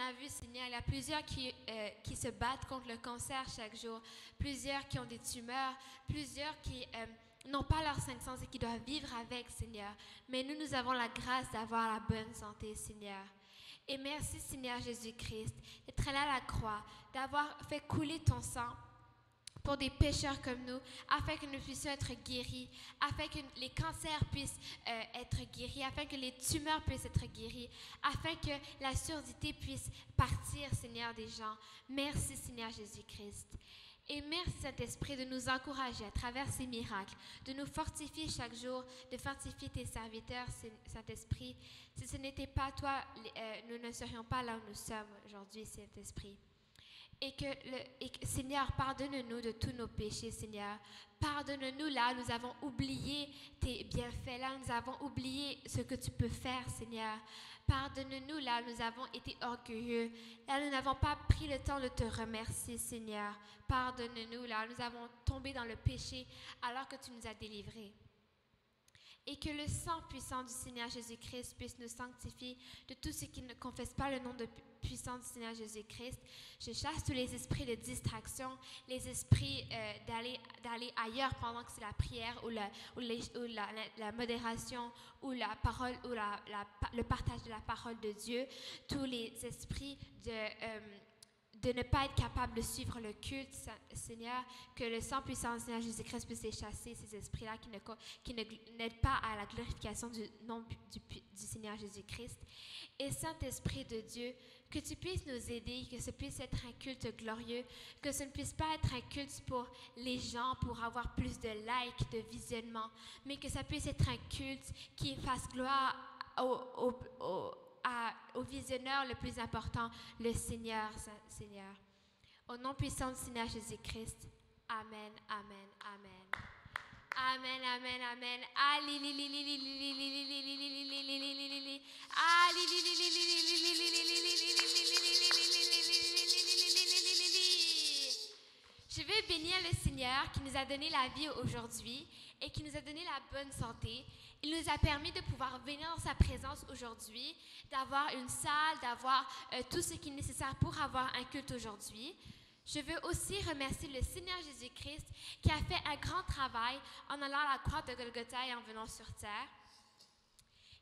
a vu, Seigneur, il y a plusieurs qui se battent contre le cancer chaque jour, plusieurs qui ont des tumeurs, plusieurs qui n'ont pas leur cinq sens et qui doivent vivre avec, Seigneur. Mais nous avons la grâce d'avoir la bonne santé, Seigneur. Et merci, Seigneur Jésus-Christ, d'être allé à la croix, d'avoir fait couler ton sang pour des pécheurs comme nous, afin que nous puissions être guéris, afin que les cancers puissent être guéris, afin que les tumeurs puissent être guéries, afin que la surdité puisse partir, Seigneur, des gens. Merci, Seigneur Jésus-Christ. Et merci, Saint-Esprit, de nous encourager à travers ces miracles, de nous fortifier chaque jour, de fortifier tes serviteurs, Saint-Esprit. Si ce n'était pas toi, nous ne serions pas là où nous sommes aujourd'hui, Saint-Esprit. Et que, Seigneur, pardonne-nous de tous nos péchés, Seigneur. Pardonne-nous là où nous avons oublié tes bienfaits, là où nous avons oublié ce que tu peux faire, Seigneur. Pardonne-nous là où nous avons été orgueilleux, là où nous n'avons pas pris le temps de te remercier, Seigneur. Pardonne-nous là où nous avons tombé dans le péché alors que tu nous as délivrés. Et que le sang puissant du Seigneur Jésus-Christ puisse nous sanctifier de tout ce qui ne confesse pas le nom de puissant du Seigneur Jésus-Christ. Je chasse tous les esprits de distraction, les esprits d'aller ailleurs pendant que c'est la prière ou la modération ou la parole ou le partage de la parole de Dieu. Tous les esprits de ne pas être capable de suivre le culte, Seigneur, que le sang puissant du Seigneur Jésus-Christ puisse chasser ces esprits-là qui n'aident pas à la glorification du nom du Seigneur Jésus-Christ. Et Saint-Esprit de Dieu, que tu puisses nous aider, que ce puisse être un culte glorieux, que ce ne puisse pas être un culte pour les gens, pour avoir plus de likes, de visionnement, mais que ça puisse être un culte qui fasse gloire au visionneur le plus important, le Seigneur. Au nom puissant du Seigneur Jésus-Christ. Amen, amen, amen. Amen, amen, amen. Je veux bénir le Seigneur qui nous a donné la vie aujourd'hui et qui nous a donné la bonne santé. Il nous a permis de pouvoir venir dans sa présence aujourd'hui, d'avoir une salle, d'avoir tout ce qui est nécessaire pour avoir un culte aujourd'hui. Je veux aussi remercier le Seigneur Jésus-Christ qui a fait un grand travail en allant à la croix de Golgotha et en venant sur terre.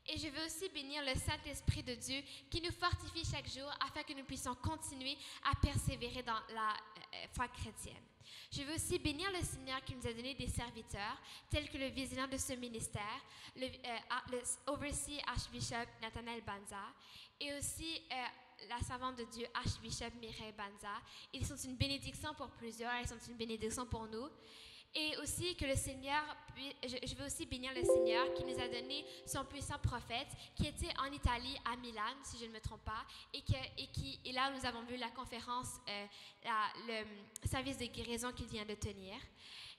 Et je veux aussi bénir le Saint-Esprit de Dieu qui nous fortifie chaque jour afin que nous puissions continuer à persévérer dans la foi chrétienne. Je veux aussi bénir le Seigneur qui nous a donné des serviteurs tels que le visionnaire de ce ministère, le overseer Archbishop Nathanael Banza et aussi la servante de Dieu Archbishop Mireille Banza. Ils sont une bénédiction pour plusieurs, ils sont une bénédiction pour nous. Et aussi que le Seigneur, je veux aussi bénir le Seigneur qui nous a donné son puissant prophète qui était en Italie, à Milan, si je ne me trompe pas, et là nous avons vu la conférence, le service de guérison qu'il vient de tenir.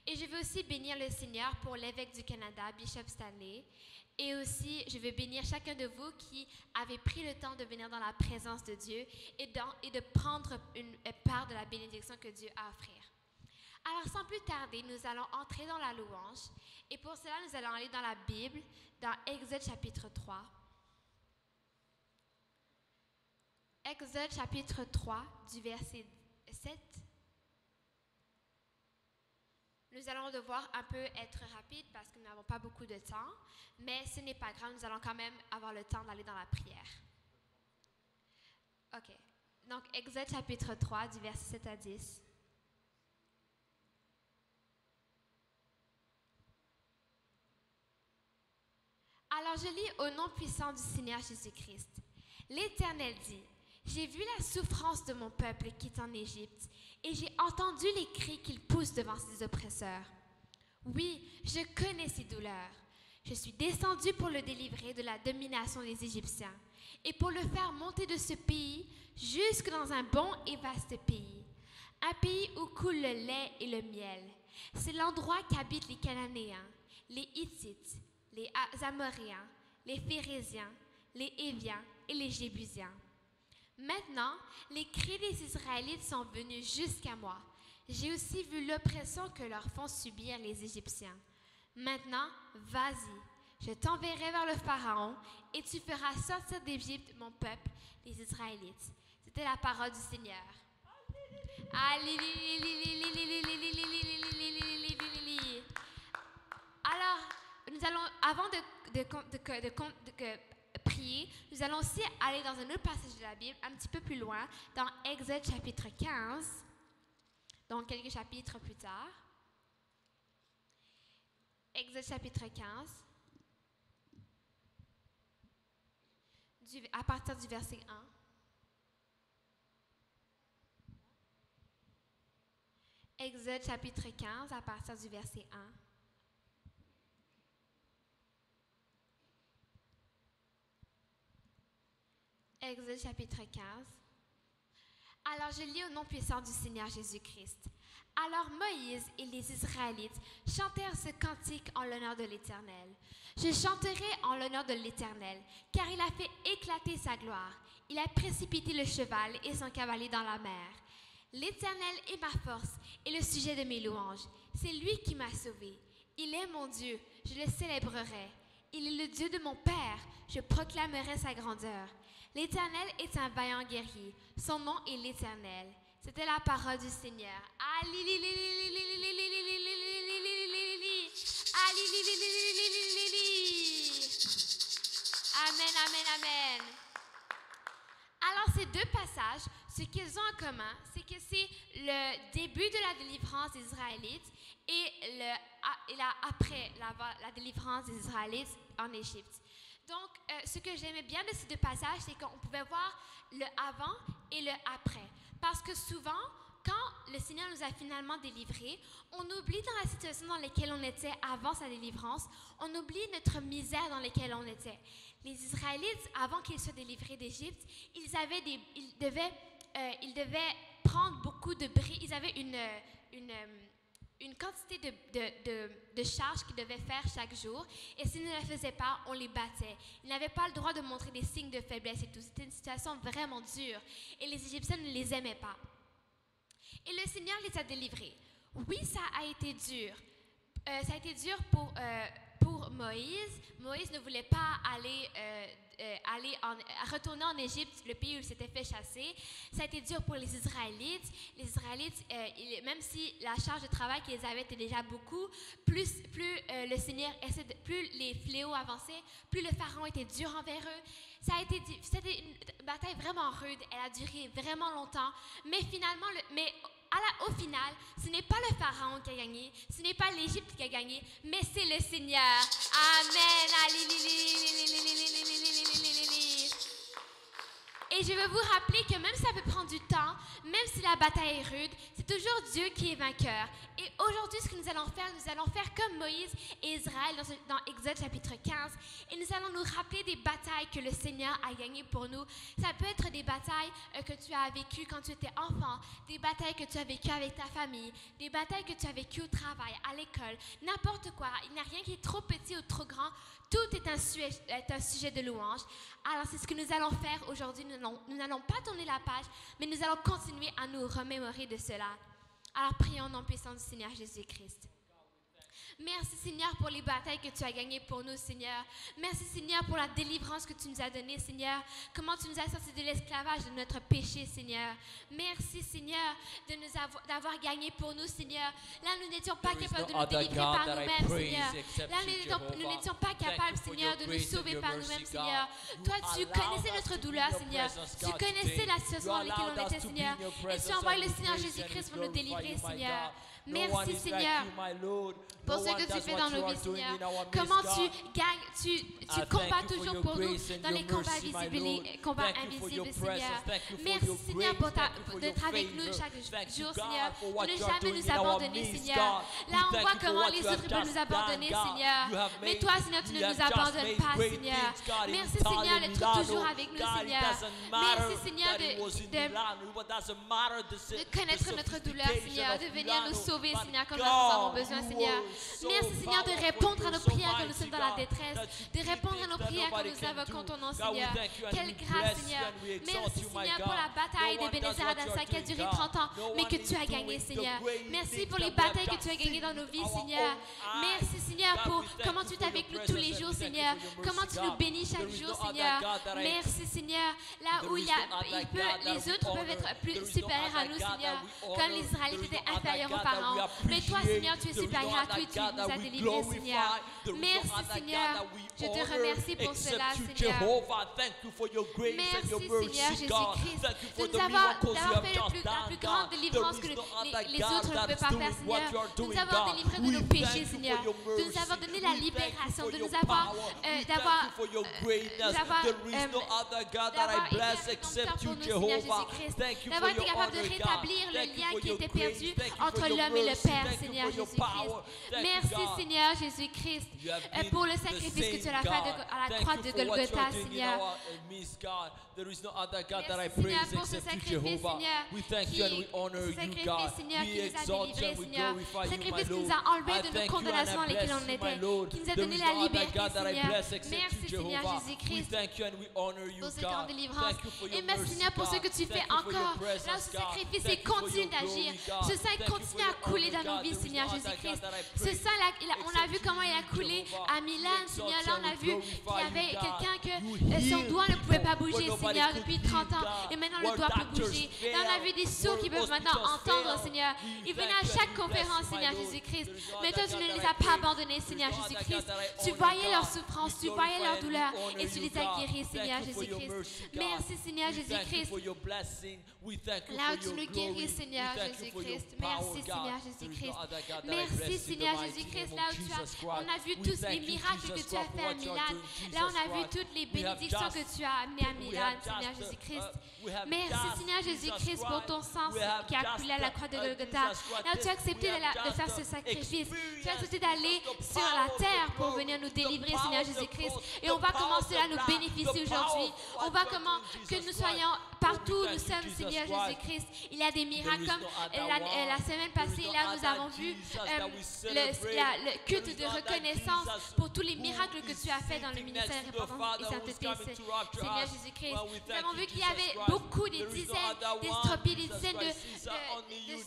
Et je veux aussi bénir le Seigneur pour l'évêque du Canada, Bishop Stanley. Et aussi, je veux bénir chacun de vous qui avez pris le temps de venir dans la présence de Dieu et de prendre une part de la bénédiction que Dieu a à offrir. Alors, sans plus tarder, nous allons entrer dans la louange. Et pour cela, nous allons aller dans la Bible, dans Exode chapitre 3. Exode chapitre 3, du verset 7. Nous allons devoir un peu être rapide parce que nous n'avons pas beaucoup de temps. Mais ce n'est pas grave, nous allons quand même avoir le temps d'aller dans la prière. OK. Donc, Exode chapitre 3, du verset 7 à 10. Alors je lis au nom puissant du Seigneur Jésus-Christ. L'Éternel dit, « J'ai vu la souffrance de mon peuple qui est en Égypte, et j'ai entendu les cris qu'il pousse devant ses oppresseurs. Oui, je connais ses douleurs. Je suis descendu pour le délivrer de la domination des Égyptiens, et pour le faire monter de ce pays jusque dans un bon et vaste pays, un pays où coule le lait et le miel. C'est l'endroit qu'habitent les Cananéens, les Hittites, les Amoréens, les Phérésiens, les Héviens et les Jébusiens. Maintenant, les cris des Israélites sont venus jusqu'à moi. J'ai aussi vu l'oppression que leur font subir les Égyptiens. Maintenant, vas-y, je t'enverrai vers le Pharaon et tu feras sortir d'Égypte mon peuple, les Israélites. C'était la parole du Seigneur. Alors, nous allons, avant de prier, nous allons aussi aller dans un autre passage de la Bible, un petit peu plus loin, dans Exode chapitre 15, donc quelques chapitres plus tard. Exode chapitre 15, à partir du verset 1. Exode chapitre 15, à partir du verset 1. Exode chapitre 15. Alors je lis au nom puissant du Seigneur Jésus-Christ. Alors Moïse et les Israélites chantèrent ce cantique en l'honneur de l'Éternel. Je chanterai en l'honneur de l'Éternel, car il a fait éclater sa gloire. Il a précipité le cheval et son cavalier dans la mer. L'Éternel est ma force et le sujet de mes louanges. C'est lui qui m'a sauvé. Il est mon Dieu, je le célébrerai. Il est le Dieu de mon Père, je proclamerai sa grandeur. L'Éternel est un vaillant guerrier, son nom est l'Éternel. C'était la parole du Seigneur. Amen, amen, amen. Alors ces deux passages, ce qu'ils ont en commun, c'est que c'est le début de la délivrance des Israélites et après la délivrance des Israélites en Égypte. Donc, ce que j'aimais bien de ces deux passages, c'est qu'on pouvait voir le avant et le après. Parce que souvent, quand le Seigneur nous a finalement délivrés, on oublie dans la situation dans laquelle on était avant sa délivrance, on oublie notre misère dans laquelle on était. Les Israélites, avant qu'ils soient délivrés d'Égypte, ils devaient prendre beaucoup de bris, ils avaient une quantité de charges qu'ils devaient faire chaque jour, et s'ils ne le faisaient pas, on les battait. Ils n'avaient pas le droit de montrer des signes de faiblesse et tout. C'était une situation vraiment dure, et les Égyptiens ne les aimaient pas. Et le Seigneur les a délivrés. Oui, ça a été dur. Ça a été dur pour Moïse. Moïse ne voulait pas retourner en Égypte, le pays où il s'était fait chasser. Ça a été dur pour les Israélites. Les Israélites, même si la charge de travail qu'ils avaient était déjà beaucoup, plus le Seigneur plus les fléaux avançaient, plus le Pharaon était dur envers eux. C'était une bataille vraiment rude. Elle a duré vraiment longtemps. Mais finalement, au final, ce n'est pas le Pharaon qui a gagné, ce n'est pas l'Égypte qui a gagné, mais c'est le Seigneur. Amen. Et je veux vous rappeler que même si ça peut prendre du temps, même si la bataille est rude, c'est toujours Dieu qui est vainqueur. Et aujourd'hui, ce que nous allons faire comme Moïse et Israël dans Exode chapitre 15. Et nous allons nous rappeler des batailles que le Seigneur a gagnées pour nous. Ça peut être des batailles que tu as vécues quand tu étais enfant, des batailles que tu as vécues avec ta famille, des batailles que tu as vécues au travail, à l'école, n'importe quoi. Il n'y a rien qui est trop petit ou trop grand. Tout est un sujet de louange. Alors, c'est ce que nous allons faire aujourd'hui. Nous n'allons pas tourner la page, mais nous allons continuer à nous remémorer de cela. Alors, prions au nom puissant du Seigneur Jésus-Christ. Merci Seigneur pour les batailles que tu as gagnées pour nous, Seigneur. Merci Seigneur pour la délivrance que tu nous as donnée, Seigneur. Comment tu nous as sortis de l'esclavage de notre péché, Seigneur. Merci Seigneur d'avoir gagné pour nous, Seigneur. Là, nous n'étions pas capables de nous délivrer par nous-mêmes, Seigneur. Là, nous n'étions pas capables, Seigneur, de nous sauver par nous-mêmes, Seigneur. Toi, tu connaissais notre douleur, Seigneur. Tu connaissais la situation dans laquelle on était, Seigneur. Et tu as envoyé le Seigneur Jésus-Christ pour nous délivrer, Seigneur. Merci Seigneur pour ce que tu fais dans nos vies, Seigneur. Comment tu gagnes, tu combats toujours pour nous dans les combats visibles et les combats invisibles, Seigneur. Merci Seigneur d'être avec nous chaque jour, Seigneur. De ne jamais nous abandonner, Seigneur. Là, on voit comment les autres peuvent nous abandonner, Seigneur. Mais toi, Seigneur, tu ne nous abandonnes pas, Seigneur. Merci Seigneur d'être toujours avec nous, Seigneur. Merci Seigneur de connaître notre douleur, Seigneur, de venir nous sauver. sauver, Seigneur, quand nous avons besoin, Seigneur. Merci, Seigneur, de répondre à nos prières quand nous sommes dans la détresse, de répondre à nos prières quand nous invoquons ton nom, Seigneur. Quelle grâce, Seigneur. Merci, Seigneur, pour la bataille de Bénézer Adassa qui a duré 30 ans, mais que tu as gagné, Seigneur. Merci pour les batailles que tu as gagnées dans nos vies, Seigneur. Merci, Seigneur, pour comment tu es avec nous tous les jours, Seigneur. Comment tu nous bénis chaque jour, Seigneur. Merci, Seigneur. Là où les autres peuvent être plus supérieurs à nous, Seigneur, comme les Israélites étaient inférieurs aux Pharaons. Mais toi, Seigneur, tu es supérieur à tout, tu nous as délivrés, Seigneur. Merci, Seigneur. Je te remercie pour cela, Seigneur. Merci, Seigneur Jésus-Christ, de nous avoir fait la plus grande délivrance que les autres ne peuvent pas faire, Seigneur. De nous avoir délivrés de nos péchés, Seigneur. De nous avoir donné la libération, de nous avoir d'avoir été capable de rétablir le lien qui était perdu entre l'homme et le Père, Seigneur Jésus-Christ. Merci, Seigneur Jésus-Christ, pour le sacrifice que tu as fait à la croix de Golgotha, Seigneur. Merci, Seigneur, pour ce sacrifice, Seigneur, qui nous a délivrés, Seigneur. Sacrifice qui nous a enlevés de nos condamnations dans lesquelles on était, qui nous a donné la liberté, Seigneur. Merci, Seigneur Jésus-Christ, pour cette grande délivrance. Et merci, Seigneur, pour ce que tu fais encore. Là, ce sacrifice continue d'agir. Ce sang continue à couler dans nos vies, Seigneur Jésus-Christ. Ce sang, on a vu comment il a coulé à Milan, Seigneur. Là, on a vu qu'il y avait quelqu'un que son doigt ne pouvait pas bouger, Seigneur, depuis 30 ans. Et maintenant, le doigt peut bouger. Là, on a vu des sourds qui peuvent maintenant entendre, Seigneur. Ils venaient à chaque conférence, Seigneur Jésus-Christ. Mais toi, tu ne les as pas abandonnés, Seigneur Jésus-Christ. Tu voyais leur souffrance, tu voyais leur douleur et tu les as guéris, Seigneur Jésus-Christ. Merci, Seigneur Jésus-Christ. Là où tu nous guéris, Seigneur Jésus-Christ. Merci, Seigneur Jésus-Christ. Merci, Seigneur Jésus-Christ. Là où on a vu tous les miracles que tu as fait à Milan. Là, on a vu toutes les bénédictions que tu as amenées à Milan, Seigneur Jésus-Christ. Merci, Seigneur Jésus-Christ, pour ton sang qui a coulé à la croix de Golgotha. Là où tu as accepté de faire ce sacrifice. Tu as accepté d'aller sur la terre pour venir nous délivrer, Seigneur Jésus-Christ. Et on va commencer à nous bénéficier aujourd'hui. On va que nous soyons partout où nous sommes, Seigneur Jésus-Christ. Il y a des miracles comme la semaine passée, là nous avons vu le culte de reconnaissance pour tous les miracles que tu as fait dans le ministère de repentance et sainteté, Seigneur Jésus-Christ. Nous avons vu qu'il y avait beaucoup, des dizaines d'estropiés, des dizaines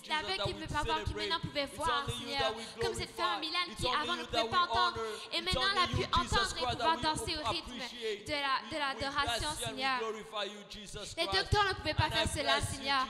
d'aveugles qui ne pouvaient pas voir, qui maintenant pouvaient voir, Seigneur. Comme cette femme à Milan qui avant ne pouvait pas entendre et maintenant elle a pu entendre et pouvoir danser au rythme de l'adoration, Seigneur. Les docteurs ne pouvaient pas faire cela, Seigneur.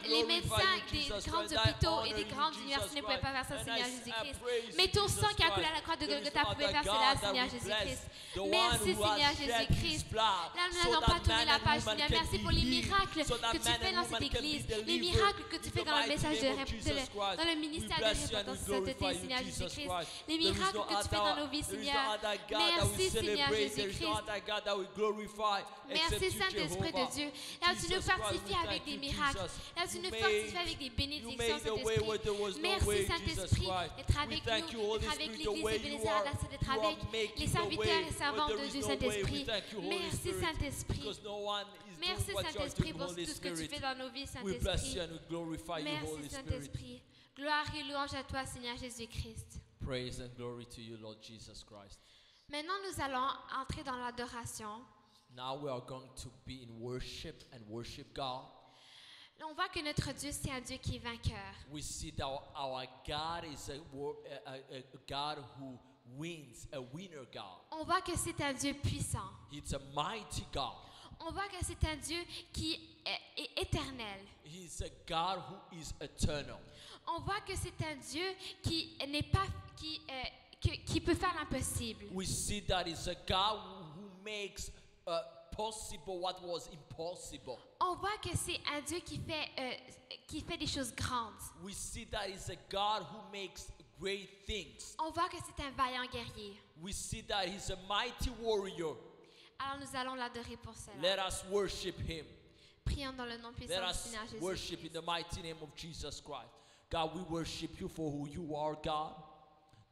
Les médecins des grands hôpitaux et des grandes universités ne pouvaient pas faire ça, Seigneur Jésus-Christ. Mais ton sang qui a coulé à la croix de Golgotha pouvait faire cela, Seigneur Jésus-Christ. Merci, Seigneur Jésus-Christ. Là, nous n'allons pas tourner la page, Seigneur. Merci pour les miracles que tu fais dans cette église, les miracles que tu fais dans le message dans le ministère de repentance et sainteté, Seigneur Jésus-Christ. Les miracles que tu fais dans nos vies, Seigneur. Merci, Seigneur Jésus-Christ. Merci, Saint-Esprit de Dieu. Là, tu nous fortifies avec des miracles. Là, tu nous fortifies avec des bénédictions, Saint-Esprit. Merci, Saint-Esprit, d'être avec nous, d'être avec l'église de Bénézer Adassa, d'être avec les serviteurs et servantes de Dieu, Saint-Esprit. Merci, Saint-Esprit. Merci, Saint-Esprit, pour tout ce que tu fais dans nos vies, Saint-Esprit. Merci, Saint-Esprit. Gloire et louange à toi, Seigneur Jésus-Christ. Praise and glory to you, Lord Jesus Christ. Maintenant, nous allons entrer dans l'adoration. Now we are going to be in worship and worship God. On voit que notre Dieu, c'est un Dieu qui est vainqueur. We see that our God is a God who wins, a winner God. On voit que c'est un Dieu puissant. It's a mighty God. On voit que c'est un Dieu qui est éternel. He's a God who is eternal. On voit que c'est un Dieu qui n'est pas qui peut faire l'impossible. We see that it's a God who makes possible what was impossible. On voit que c'est un Dieu qui fait des choses grandes. We see that it's a God who makes great things. On voit que c'est un vaillant guerrier. We see that he's a mighty warrior. Alors nous allons l'adorer pour cela. Let us worship him. Prions dans le nom puissant Let du us Seigneur Jésus. worship in the mighty name of Jesus Christ. God, we worship you for who you are, God.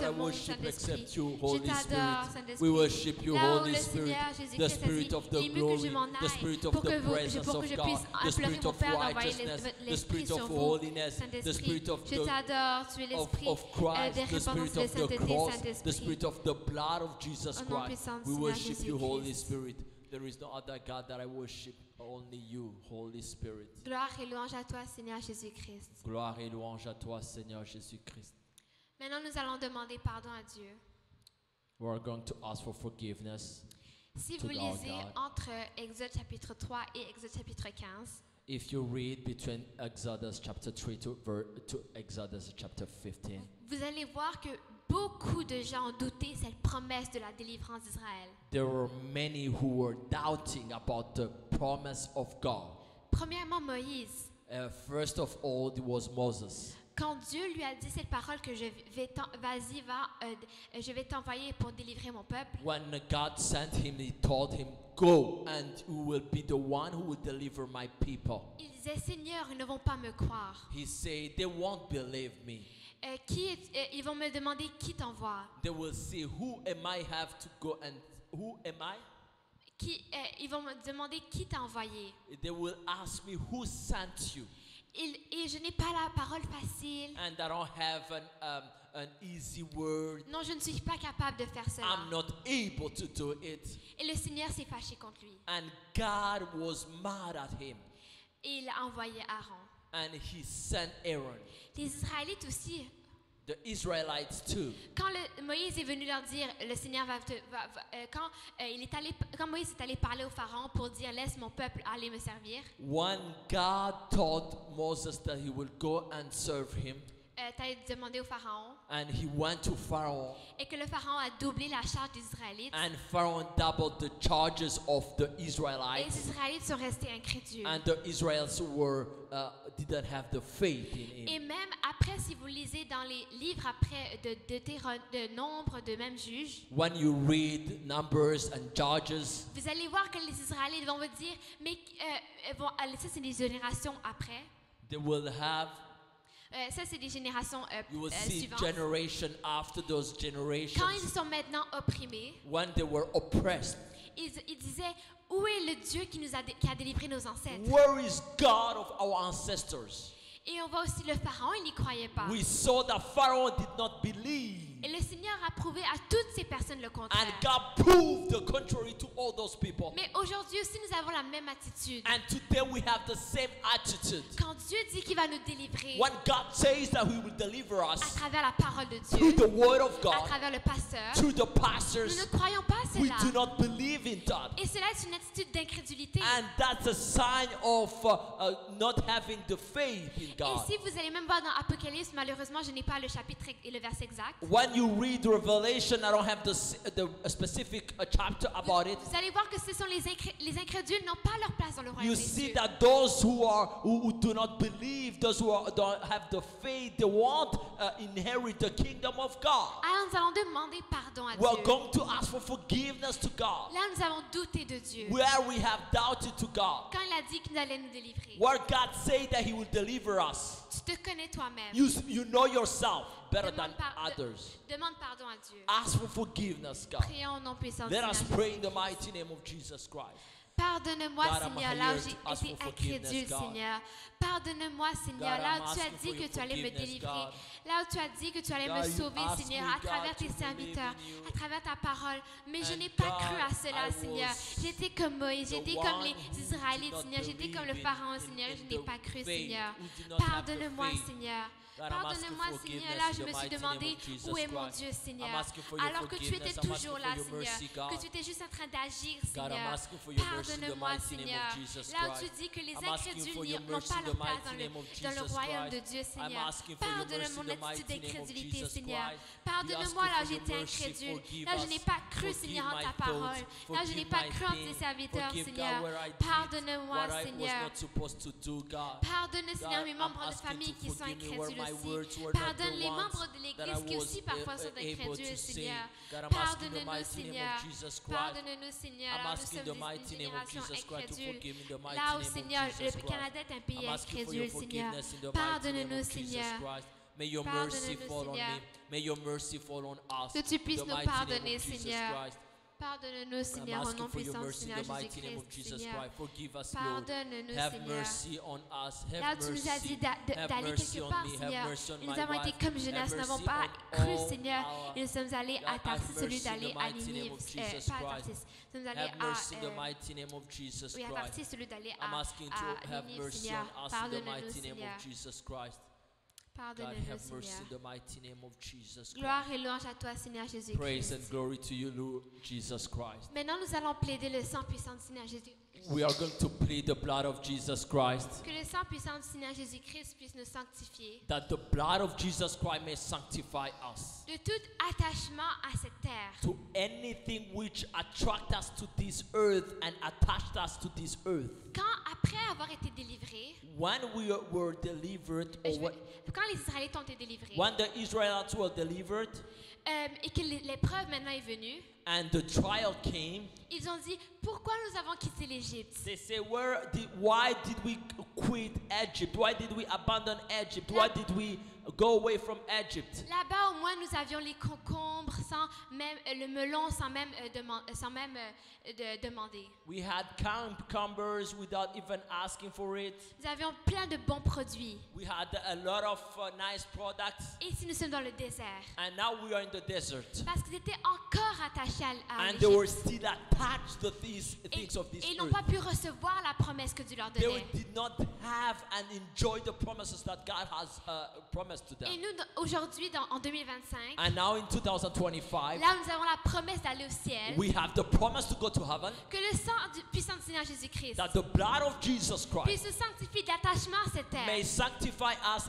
that ce I monde, worship Saint-Esprit. except you, Je Holy t'adore, Spirit. Saint-Esprit. We worship you, Là où Holy le Spirit. Seigneur The Jésus-Christ a Spirit dit, of the il est mieux que glory, je m'en the aille Spirit of pour the que presence pour que of je God, puisse the implorer Spirit mon of Père d'envoyer righteousness, the l'Esprit Spirit sur of vous, holiness, the Saint-Esprit. Spirit of Je the t'adore, tu es l'Esprit of Christ, des the réponses Spirit de of the sainteté, cross, the Saint-Esprit. Spirit of the blood of Jesus Au nom Christ. puissant du We Seigneur worship you, Holy Jésus-Christ. Spirit. There is no other God that I worship, only you, Holy Spirit. Gloire et louange à toi, Seigneur Jésus-Christ. Gloire et louange à toi, Seigneur Jésus-Christ. Maintenant, nous allons demander pardon à Dieu. We are going to ask for forgiveness. Si To vous our lisez God. entre Exode chapitre 3 et Exode chapitre 15, If you read between Exodus chapter 3 to Exodus chapter 15, vous allez voir que beaucoup de gens ont douté cette promesse de la délivrance d'Israël. There were many who were doubting about the promise of God. Premièrement, Moïse. First of all, it was Moses. Quand Dieu lui a dit cette parole que je vais t'envoyer pour délivrer mon peuple, When God sent him, he told him, "Go, and you will be the one who will deliver my people." il disait, Seigneur, ils ne vont pas me croire. He said, "They won't believe me. Ils vont me demander qui t'envoie. They will say, who am I have to go and who am I? Ils vont me demander qui t'a envoyé. They will ask me, who sent you? Et je n'ai pas la parole facile. And I don't have an easy word. Non, je ne suis pas capable de faire cela. I'm not able to do it." Et le Seigneur s'est fâché contre lui. And God was mad at him. Et il a envoyé Aaron. And he sent Aaron. Les Israélites aussi, The Israelites too. quand Moïse est venu leur dire, le Seigneur quand Moïse est allé parler au Pharaon pour dire, laisse mon peuple aller me servir, When God told Moses that he will go and serve him, t'as demandé au Pharaon, and he went to Pharaoh, et que le Pharaon a doublé la charge des Israélites, and Pharaoh doubled the charges of the et les Israelites, Israélites sont restés incrédules. and the Israelites didn't have the faith in Et him. même après, si vous lisez dans les livres après de Nombre, de même Juges, When you read Numbers and Judges, vous allez voir que les Israélites vont vous dire, mais ça c'est des générations après, they will have, ça c'est des générations you will see suivantes. generation after those Quand ils generations, sont maintenant opprimés, when they were oppressed. ils disaient, où est le Dieu qui a délivré nos ancêtres? Where is God of our ancestors? Et on voit aussi le Pharaon, il n'y croyait pas. We saw that Pharaoh did not believe. Et le Seigneur a prouvé à toutes ces personnes le And contraire. God proved the contrary to all those people. Mais aujourd'hui aussi, nous avons la même attitude. And today we have the same attitude. Quand Dieu dit qu'il va nous délivrer When God says that He will deliver à us travers la parole de through Dieu, the Word of à God, travers le pasteur, through the nous pastors, ne croyons pas à we cela. do not believe in that. Et cela est une attitude d'incrédulité. And that's a sign of not having the faith in Et God. si vous allez même voir dans Apocalypse, malheureusement, je n'ai pas le chapitre et le verset exact. When you read Revelation, I don't have the specific chapter about it. Vous allez voir que ce sont les incrédules n'ont pas leur place dans le royaume You des see cieux. that those who do not believe, those who don't have the faith, they won't inherit the kingdom of God. Alors nous allons demander pardon à We're Dieu. going to ask for forgiveness to God. Là, nous avons douté de Dieu. Where we have doubted to God. Quand il a dit qu'il allait nous délivrer. Where God said that He will deliver us. Tu te connais toi-même. You know yourself better than others. Demande pardon à Dieu. Ask for forgiveness, God. Prions au nom puissant du Let us Seigneur pray in Jésus. the mighty name of Jesus Christ. Pardonne-moi, God, I'm Seigneur, là où here j'ai to ask été for forgiveness, incrédule, God. Seigneur. Pardonne-moi, Seigneur, God, là I'm où tu as asking dit for que your tu allais me forgiveness, délivrer. God. Là où tu as dit que tu allais me God, you sauver, asked Seigneur, me, à travers God, tes to believe serviteurs, in you. à travers ta parole. Mais je And n'ai pas God, cru à cela, I Seigneur. was J'étais comme Moïse, the j'étais comme one les who Israélites, did not Seigneur. J'étais comme le believe Pharaon, Seigneur. Je in n'ai the pas cru, faith, Seigneur. who did not have the Pardonne-moi, faith. Seigneur. God, I'm asking Pardonne-moi, for Seigneur. forgiveness Là, in je the me suis mighty name demandé of Jesus où est mon Christ. Dieu, Seigneur. I'm asking for your Alors que tu étais forgiveness. I'm toujours asking là, for your Seigneur. mercy, God. Que tu étais juste en train d'agir, God, I'm Seigneur. asking for your mercy in the Pardonne-moi, mighty name Seigneur. of Jesus Là où tu Christ. dis que les I'm asking for your incrédules n'ont mercy pas in the leur place mighty name of dans le Jesus royaume de Christ. Dieu, I'm Seigneur. asking for your Pardonne mercy mon in the attitude mighty name of d'incrédulité, Jesus Seigneur. Christ. We ask Pardonne-moi you là for où your j'étais mercy. incrédule. Forgive Là, je us. n'ai pas cru, Forgive Seigneur, en my ta thoughts. parole. Là, je n'ai Forgive pas my cru en tes pain. serviteurs, Forgive, Seigneur. God, where I did Pardonne-moi, what I was Seigneur. not supposed to do, God. Pardonne, Seigneur, mes I'm membres de asking famille to qui sont forgive me where incrédules my aussi. words were not Pardonne the les ones membres de that l'Église I qui was aussi parfois sont able to incrédules, say. Seigneur. God, I'm asking the Pardonne-nous, mighty name Seigneur. of Jesus Christ. Pardonne-nous, Seigneur. I'm Là, nous asking sommes the des mighty name of générations Jesus Christ to incrédules. forgive me in the mighty Là où, name of Seigneur, Jesus le Christ. Canada est un pays I'm asking for your incrédule, Seigneur. forgiveness in the mighty name Pardonne-nous, of Jesus Seigneur. Christ. May your Pardonne-nous, mercy fall on Seigneur. me. May your mercy fall on us. Que tu puisses In the nous mighty name pardonner, of Jesus Seigneur. Christ. Pardonne-nous, I'm Seigneur, au asking nom for your puissant du mercy in Seigneur the mighty name of Jésus-Christ, Jesus Seigneur. Christ. Forgive us, Lord. Pardonne-nous, Have Seigneur. mercy on us. Là Have où tu nous as dit mercy. Have d'aller mercy quelque on part, me. Have Seigneur. mercy on Et my nous avons été wife. comme jeunesse, Have nous n'avons mercy pas on cru, all Seigneur. our- Et nous sommes allés à Have Tarsis, au lieu mercy in d'aller the à mighty Ninive. name of Jesus Pas à Christ. Tarsis. Nous sommes allés Have mercy in the à... mighty name of Jesus Oui, à Christ. Tarsis, au lieu d'aller I'm asking to à have Ninive, mercy Seigneur. on us in the Pardonne-nous, mighty name Seigneur. of Jesus Christ. God, Pardonne-nous, have mercy Seigneur. in the mighty name of Jesus Christ. Gloire et louange à toi, Seigneur Praise Jésus-Christ. and glory to you, Lord Jesus Christ. Maintenant, nous allons plaider le sang puissant du Seigneur We are going to plead the blood of Jesus Christ, Que le sang puissant du Seigneur Jésus-Christ puisse nous sanctifier that the blood of Jesus Christ may sanctify us. de tout attachement à cette terre. To anything which attract us to this earth and attached us to this earth. Quand, après avoir été délivrés, When we were delivered, quand les Israélites ont été délivrés, when the Israelites were delivered et que l'épreuve maintenant est venue, and the trial came, ils ont dit, pourquoi nous avons quitté l'Égypte? they say, why did we quit Egypt? Why did we abandon Egypt? Why did we go away from Egypt? Là-bas, au moins, nous avions les concombres, sans même le melon, sans même, demander. We had cucumbers without even asking for it. Nous avions plein de bons produits. We had a lot of nice products. Et ici, nous sommes dans le désert. And now we are in the desert. Parce qu'ils étaient encore attachés à And they were l'Égypte. still attached to these things of this Et ils n'ont earth. pas pu recevoir la promesse que Dieu leur They donnait. did not have and enjoy the promises that God has promised to them. Et nous, aujourd'hui, en 2025, And now in 2025, là où nous avons la promesse d'aller au ciel, we have the promise to go to heaven, que le sang puissant du Seigneur Jésus-Christ that the blood of Jesus puisse Christ nous sanctifier d'attachement à cette may terre. sanctify us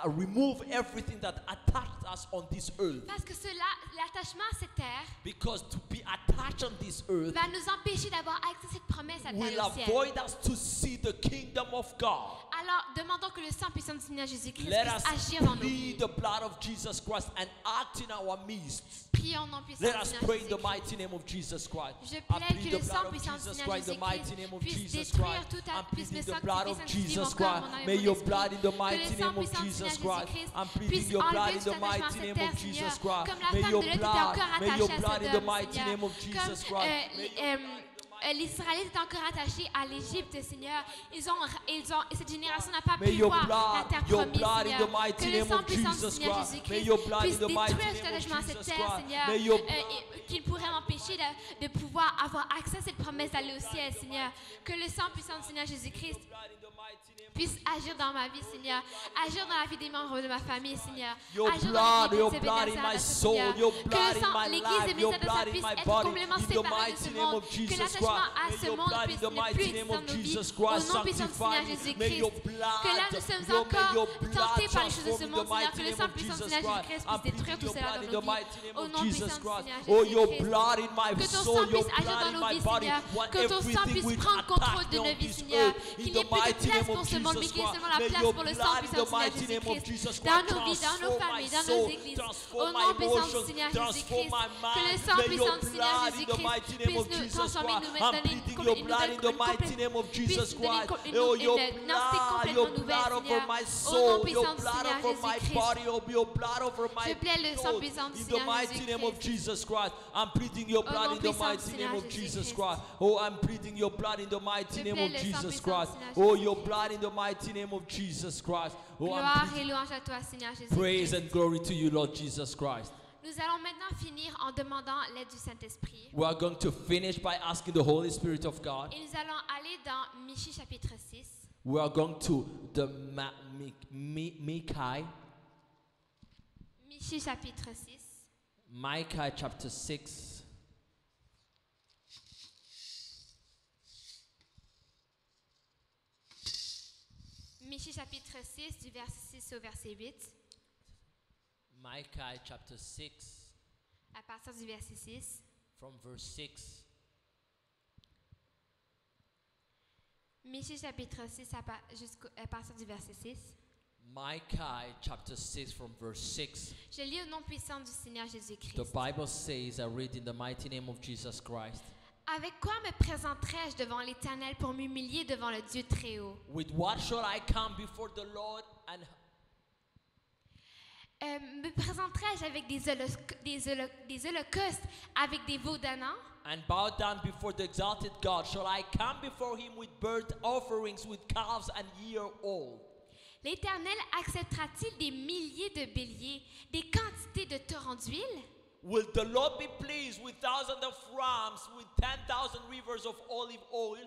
remove everything that attached us on this earth. Parce que cela, l'attachement à cette terre, Because to be attached on this earth va nous empêcher d'avoir accès à cette promesse à will d'aller au ciel. avoid us to see the kingdom of God. Alors, demandons que le sang puissant du Seigneur Jésus-Christ Let puisse us agir dans nos vies. plead the blood of Jesus Christ and act in our midst. Prions au nom puissant Let du us Seigneur pray in the Jésus-Christ. mighty name of Jesus Christ. Je I plaide plead que the le sang blood of puissant du Jesus Seigneur Christ, the mighty Jésus-Christ name of puisse Jesus détruire Christ. tout I'm puisse me pleading the blood sanctifier, of sanctifier Jesus mon corps, Christ. mon âme et May mon your esprit. blood in the Que mighty le sang name of puissant du Jesus Seigneur Christ. Jésus-Christ I'm pleading puisse your blood enlever in tout the attachement à mighty cette name terre, of Jesus Seigneur. Christ. Comme la May femme your de Lot était blood, encore may attachée your à blood cet in the homme, mighty Seigneur. name of Jesus Christ. Les Israélites étaient encore attachés à l'Égypte, Seigneur. Cette génération n'a pas May pu your voir la blood, terre your promise, blood in the Seigneur. mighty Que le name sang of puissant du Jesus Seigneur Christ. May Jésus-Christ your blood puisse in the détruire mighty cet name of attachement à cette Jesus terre, Christ. Seigneur. May your Qu'il pourrait m'empêcher de pouvoir avoir accès à cette promesse d'aller au ciel, Seigneur. Que le sang puissant du Seigneur Jésus-Christ puisse agir dans ma vie, Seigneur. Agir dans la vie des membres de ma famille, Seigneur. Your Agir dans la vie blood, your de blood in my soul, your blood in my life, your blood in my body, in the mighty name of Jesus Christ. May your blood in the mighty name of Jesus Christ sanctify me. May your blood, Que là nous sommes may encore your blood tentés par les choses de ce transform in the monde, Seigneur. mighty Que le name sang of puissant du Jesus Seigneur Christ. Jésus-Christ I'm puisse détruire pleading tout your cela blood in dans the nos mighty vies. name Au of nom Jesus puissant du Christ. Seigneur Oh, your Jésus-Christ. blood in my Que ton soul, sang your puisse agir blood dans in nos my vies, body. Seigneur. Want Que ton sang everything puisse which prendre contrôle attack de me nos on vies, this Seigneur. earth. Qu'il In n'y ait the plus de mighty place name pour of ce monde, mais Jesus qu'il y ait Christ. seulement la May place your pour le sang blood in puissant the du Seigneur mighty name of Jésus-Christ. Jesus Dans Christ nos vies, dans nos transform my familles, dans nos soul, églises. Au transform nom my puissant du emotions, Seigneur transform Jésus-Christ. my Que le mind. sang May puissant your du Seigneur blood in the Jésus-Christ mighty name puisse of nous Jesus transformer, Christ. nous I'm donner pleading your blood in the mighty name of Jesus Christ. Oh, your blood over my soul, your blood over my body, your blood over my Je plaide le sang throat. puissant du In the Seigneur mighty name of Jésus-Christ. Jesus Christ. I'm pleading your blood nom in the puissant du mighty Seigneur name of Jesus Jésus-Christ. Christ. Oh, I'm pleading your blood in the mighty Je name plaide of le sang Jesus puissant Christ. du Seigneur Oh, Jésus-Christ. your blood in the mighty name of Jesus Christ. Oh, I'm Gloire et pleading louange à toi, Seigneur praise Jésus-Christ. and glory to you, Lord Jesus Christ. Nous allons maintenant finir en demandant l'aide du Saint-Esprit. We are going to finish by asking the Holy Spirit of God. Et nous allons aller dans Michée chapitre 6. We are going to the Micah, Michée chapitre 6. Micah chapter 6. Michée chapitre 6 du verset 6 au verset 8. Micah chapter 6 À partir du verset 6. from verse 6. Michée chapitre 6 à partir du verset 6. Micah chapter 6 from verse 6. Je lis au nom puissant du Seigneur The Jésus-Christ. Bible says, I read in the mighty name of Jesus Christ. Avec quoi me présenterai-je devant l'Éternel pour m'humilier devant le Dieu Très-Haut? With what shall I come before the Lord and Me présenterai-je avec des holocaustes, avec des veaux donnants? bow down before the exalted God? Shall I come before him with burnt offerings, with calves and year old? L'Éternel acceptera-t-il des milliers de béliers, des quantités de torrents d'huile? Will the Lord be pleased with thousands of rams, with 10,000 rivers of olive oil?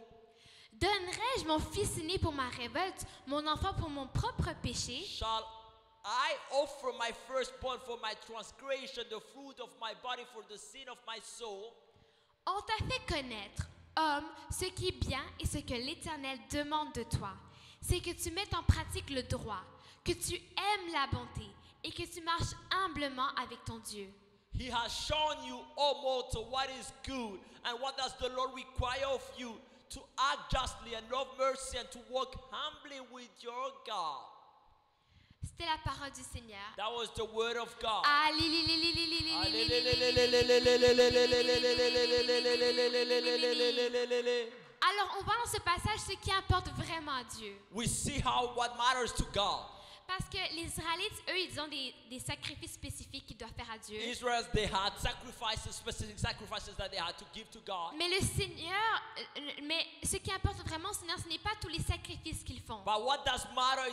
Donnerai-je mon fils aîné pour ma révolte, mon enfant pour mon propre péché? Shall I offer my firstborn for my transgression, the fruit of my body for the sin of my soul. On t'a fait connaître, homme, ce qui est bien et ce que l'Éternel demande de toi. C'est que tu mettes en pratique le droit, que tu aimes la bonté et que tu marches humblement avec ton Dieu. He has shown you, O mortal, what is good, and what does the Lord require of you, to act justly and love mercy and to walk humbly with your God. C'était la parole du Seigneur. That was the word of God. Alors, on voit dans ce passage ce qui importe vraiment à Dieu. We see what matters to God. Parce que les Israélites, eux, ils ont des sacrifices spécifiques qu'ils doivent faire à Dieu. Israel, they had sacrifices, specific sacrifices that they had to give to God. Mais le Seigneur, mais ce qui importe vraiment au Seigneur, ce n'est pas tous les sacrifices qu'ils font. But what does matter,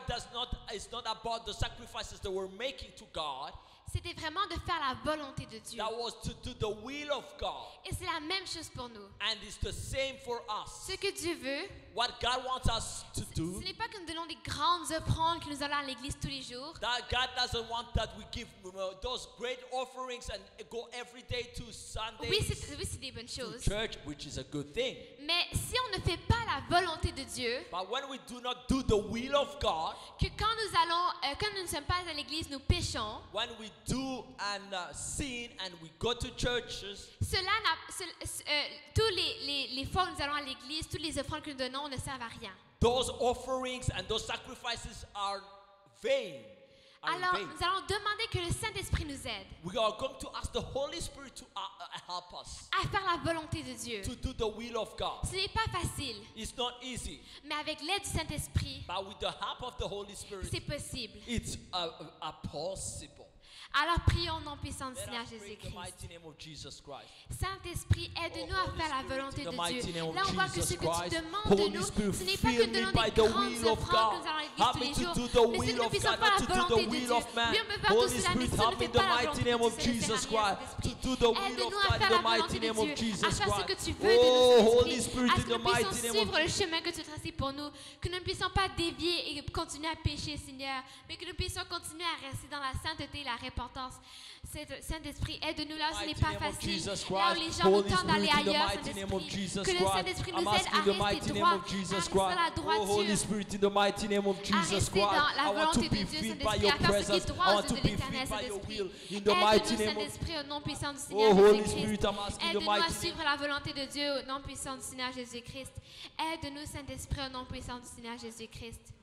it's not about the sacrifices they were making to God. C'était vraiment de faire la volonté de Dieu. That was to do the will of God. Et c'est la même chose pour nous. And it's the same for us. Ce que Dieu veut, what God wants us to do, ce n'est pas que nous donnons des grandes offrandes, que nous allons à l'église tous les jours. That God doesn't want that we give those great offerings and go every day to Sunday. Oui, c'est des bonnes choses. Church, which is a good thing. Mais si on ne fait pas la volonté de Dieu, but when we do not do the will of God, que quand nous ne sommes pas à l'église, nous péchons. When we do and sin and we go to churches, tous les fois où nous allons à l'église, toutes les offrandes que nous donnons ne servent à rien. Those offerings and those sacrifices are vain. Alors, nous allons demander que le Saint-Esprit nous aide. We are going to ask the Holy Spirit to help us. À faire la volonté de Dieu. To do the will of God. Ce n'est pas facile. It's not easy. Mais avec l'aide du Saint-Esprit, but with the help of the Holy Spirit, c'est possible. It's possible. Alors prions au nom puissant du Seigneur Jésus-Christ. Saint-Esprit, aide-nous à faire la volonté de Dieu. Là, on voit que ce que tu demandes de nous, ce n'est pas que de donner des grandes offrandes que nous allons à l'église tous les jours, mais c'est que nous puissions faire la volonté de Dieu. Oui, on peut faire tout cela, mais si on ne fait pas la volonté de Dieu, aide-nous à faire la volonté de Dieu, à faire ce que tu veux de nous, Saint-Esprit, à ce que nous puissions suivre le chemin que tu traces pour nous, que nous ne puissions pas dévier et continuer à pécher, Seigneur, mais que nous puissions continuer à rester dans la sainteté et la repentance. Saint-Esprit, aide-nous là, ce n'est pas facile. Là où les gens nous tendent d'aller ailleurs, Saint-Esprit, que le Saint-Esprit nous aide à rester droit, à rester dans la droiture, à rester dans la volonté de Dieu, Saint-Esprit, à faire ce qui est droit de l'Éternel, Saint-Esprit. Aide-nous, Saint-Esprit, au nom puissant du Seigneur Jésus-Christ. Aide-nous à suivre la volonté de Dieu au nom puissant du Seigneur Jésus-Christ. Aide-nous, Saint-Esprit, au nom puissant du Seigneur Jésus-Christ.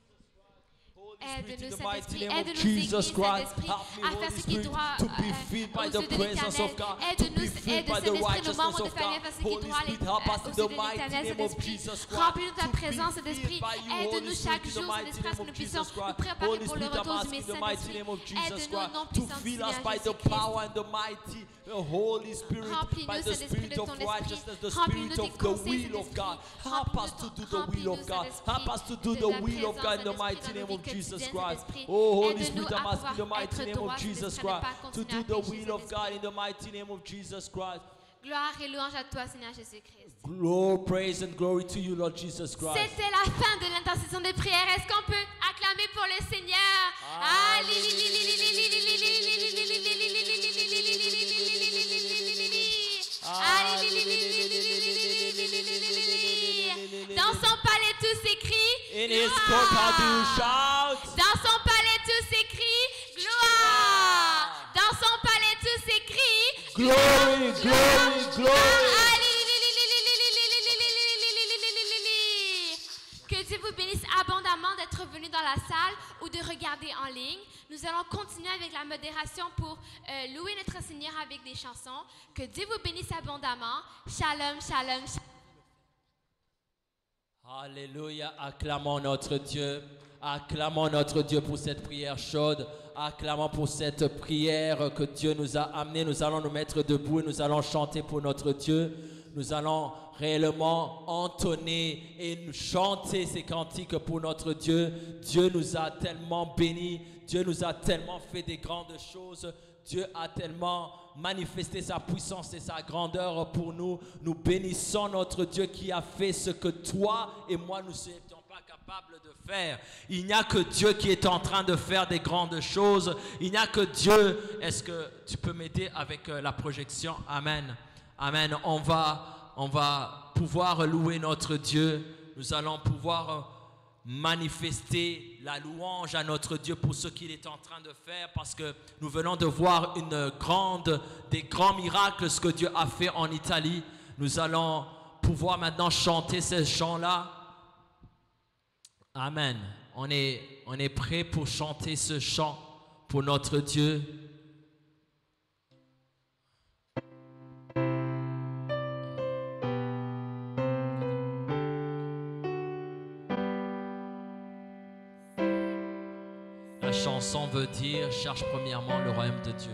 Aide-nous, Saint-Esprit, aide-nous, Saint-Esprit, à faire ce qui est droit aux yeux de l'Éternel. Aide-nous, Saint-Esprit, nos membres de famille, à faire ce qui est droit aux yeux de l'Éternel, Saint-Esprit. Remplis-nous ta présence, Saint-Esprit. Aide-nous chaque jour, Saint-Esprit, à ce que nous puissions nous préparer pour le retour du Messie, Saint-Esprit. Aide-nous au nom puissant du Seigneur Jésus-Christ. Holy Spirit, by the Spirit of righteousness, the Spirit of the will of God. Help us to do the will of God. Help us to do the will of God in the mighty name of Jesus Christ. Oh, Holy Spirit, I'm asking in the mighty name of Jesus Christ to do the will of God in the mighty name of Jesus Christ. Gloire et louange à toi, Seigneur Jésus-Christ. Glory, praise and glory to you, Lord Jesus Christ. C'était la fin de l'intercession des prières. Est-ce qu'on peut acclamer pour le Seigneur? Dans son palais tous s'écrient gloire. Dans son palais tous s'écrient gloire. Dans son palais tous s'écrient glory, glory, glory. Que Dieu vous bénisse abondamment d'être venu dans la salle ou de regarder en ligne. Nous allons continuer avec la modération pour louer notre Seigneur avec des chansons. Que Dieu vous bénisse abondamment. Shalom, shalom, shalom. Alléluia, acclamons notre Dieu. Acclamons notre Dieu pour cette prière chaude. Acclamons pour cette prière que Dieu nous a amenée. Nous allons nous mettre debout et nous allons chanter pour notre Dieu. Nous allons réellement entonner et chanter ces cantiques pour notre Dieu. Dieu nous a tellement bénis. Dieu nous a tellement fait des grandes choses. Dieu a tellement manifesté sa puissance et sa grandeur pour nous. Nous bénissons notre Dieu qui a fait ce que toi et moi nous n'étions pas capables. capable de faire. Il n'y a que Dieu qui est en train de faire des grandes choses. Il n'y a que Dieu. Est-ce que tu peux m'aider avec la projection? Amen. Amen. On va pouvoir louer notre Dieu. Nous allons pouvoir manifester la louange à notre Dieu pour ce qu'il est en train de faire, parce que nous venons de voir des grands miracles, ce que Dieu a fait en Italie. Nous allons pouvoir maintenant chanter ces chants-là. Amen. On est prêt pour chanter ce chant pour notre Dieu. La chanson veut dire: cherche premièrement le royaume de Dieu.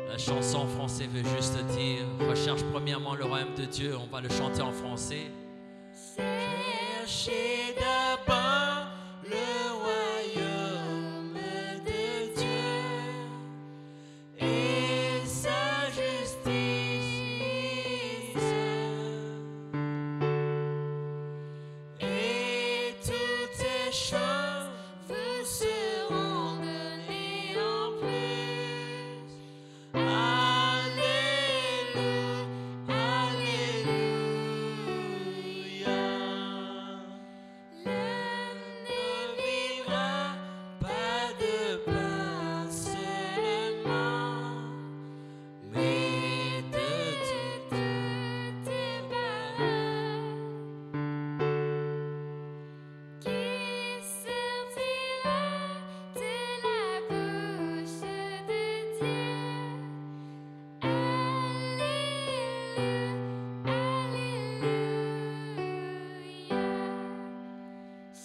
La chanson en français veut juste dire: recherche premièrement le royaume de Dieu. On va le chanter en français. Cherchez d'abord le royaume de Dieu et sa justice, et toutes ces choses vous seront données en plus. Alléluia, alléluia. L'homme ne vivra pas de pain seulement, mais de toutes tes paroles qui sortira de la bouche de Dieu.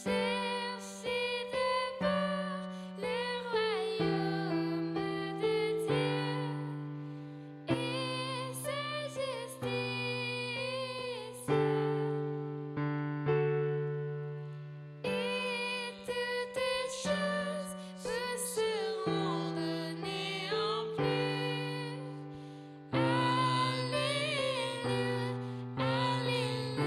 Cherchez d'abord le royaume de Dieu et sa justice, et toutes choses vous seront données en plus. Alléluia, alléluia.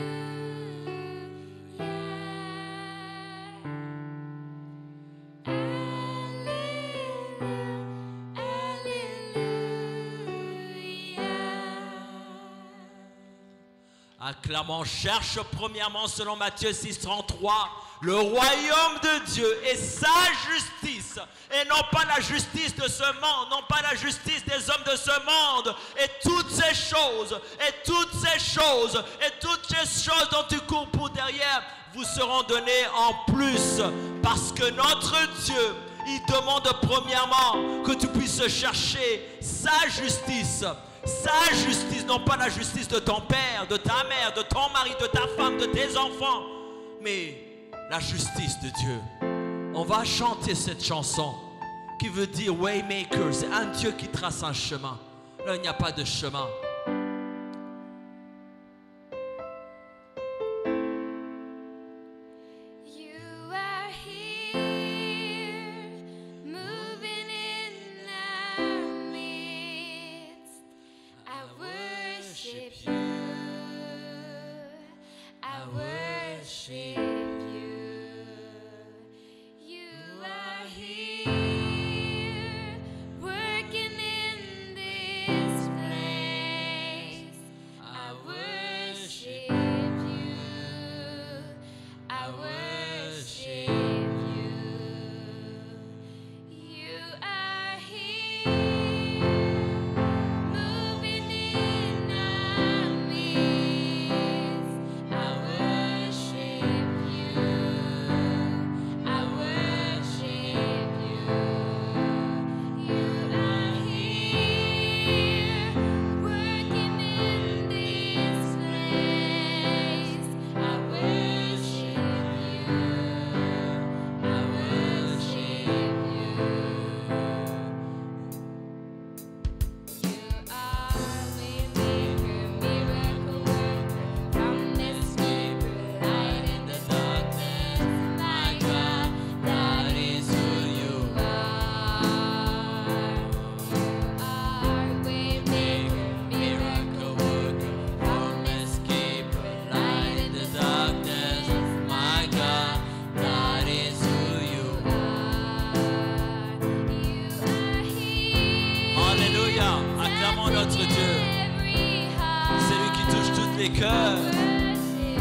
Acclamons, cherche premièrement selon Matthieu 6, 33 le royaume de Dieu et sa justice, et non pas la justice de ce monde, non pas la justice des hommes de ce monde, et toutes ces choses, dont tu cours pour derrière, vous seront données en plus, parce que notre Dieu, il demande premièrement que tu puisses chercher sa justice, non pas la justice de ton père, de ta mère, de ton mari, de ta femme, de tes enfants, mais la justice de Dieu. On va chanter cette chanson qui veut dire Waymaker. C'est un Dieu qui trace un chemin. Là, il n'y a pas de chemin.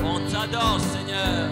On t'adore, Seigneur.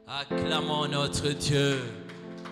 Acclamons notre Dieu.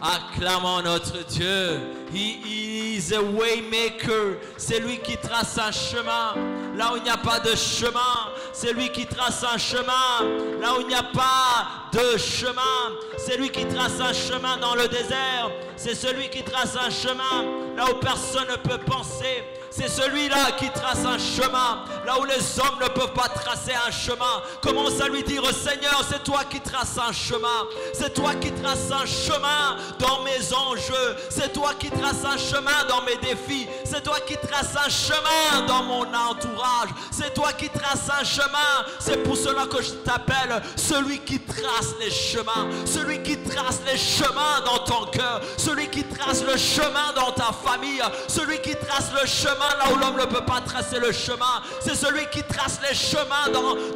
Acclamons notre Dieu. He is a way maker. C'est lui qui trace un chemin là où il n'y a pas de chemin. C'est lui qui trace un chemin là où il n'y a pas de chemin. C'est lui qui trace un chemin dans le désert. C'est celui qui trace un chemin là où personne ne peut penser. C'est celui-là qui trace un chemin là où les hommes ne peuvent pas tracer un chemin. Commence à lui dire: Seigneur, c'est toi qui traces un chemin. C'est toi qui traces un chemin dans mes enjeux. C'est toi qui traces un chemin dans mes défis. C'est toi qui traces un chemin dans mon entourage. C'est toi qui traces un chemin. C'est pour cela que je t'appelle celui qui trace les chemins. Celui qui trace les chemins dans ton cœur. Celui qui trace le chemin dans ta famille. Celui qui trace le chemin là où l'homme ne peut pas tracer le chemin. C'est celui qui trace les chemins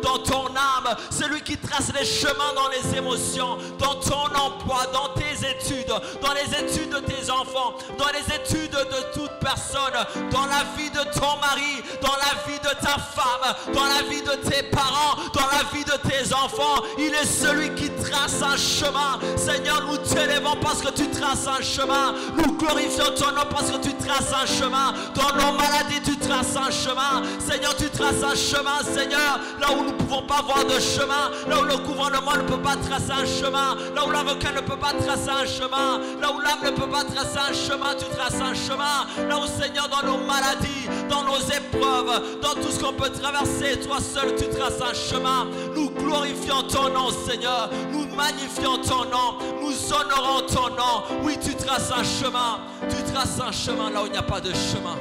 dans ton âme. Celui qui trace les chemins dans les émotions, dans ton emploi, dans tes études, dans les études de tes enfants, dans les études de toute personne, dans la vie de ton mari, dans la vie de ta femme, dans la vie de tes parents, dans la vie de tes enfants. Il est celui qui trace un chemin. Seigneur, nous t'élèvons parce que tu traces un chemin. Nous glorifions ton nom parce que tu traces un chemin. Dans nos maladies, tu traces un chemin. Seigneur, tu traces un chemin, Seigneur, là où nous ne pouvons pas voir de chemin, là où le gouvernement ne peut pas tracer un chemin, là où l'avocat ne peut pas tracer un chemin, là où l'âme ne peut pas tracer un chemin, tu traces un chemin. Là où, Seigneur, dans nos maladies, dans nos épreuves, dans tout ce qu'on peut traverser, toi seul, tu traces un chemin. Nous glorifions ton nom, Seigneur. Nous magnifions ton nom. Nous honorons ton nom. Oui, tu traces un chemin. Tu traces un chemin là où il n'y a pas de chemin.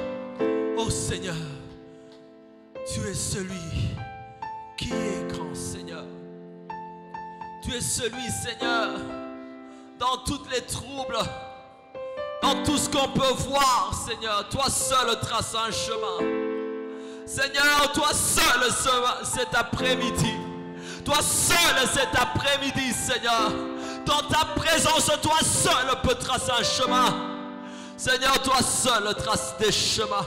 Oh Seigneur, tu es celui qui est grand, Seigneur. Tu es celui, Seigneur, dans tous les troubles, dans tout ce qu'on peut voir, Seigneur, toi seul traces un chemin. Seigneur, toi seul cet après-midi, toi seul cet après-midi, Seigneur, dans ta présence, toi seul peux tracer un chemin. Seigneur, toi seul traces des chemins.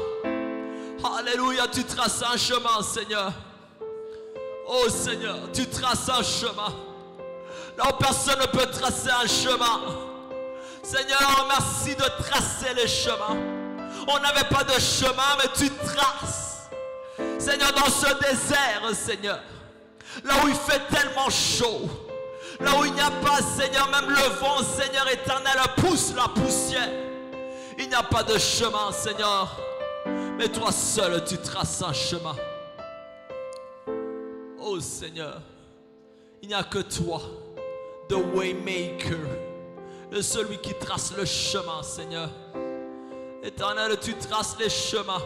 Alléluia, tu traces un chemin, Seigneur. Oh Seigneur, tu traces un chemin là où personne ne peut tracer un chemin. Seigneur, merci de tracer les chemins. On n'avait pas de chemin, mais tu traces. Seigneur, dans ce désert, Seigneur, là où il fait tellement chaud, là où il n'y a pas, Seigneur, même le vent, Seigneur éternel, pousse la poussière. Il n'y a pas de chemin, Seigneur, mais toi seul, tu traces un chemin. Oh Seigneur, il n'y a que toi, the Waymaker, celui qui trace le chemin, Seigneur. Éternel, tu traces les chemins.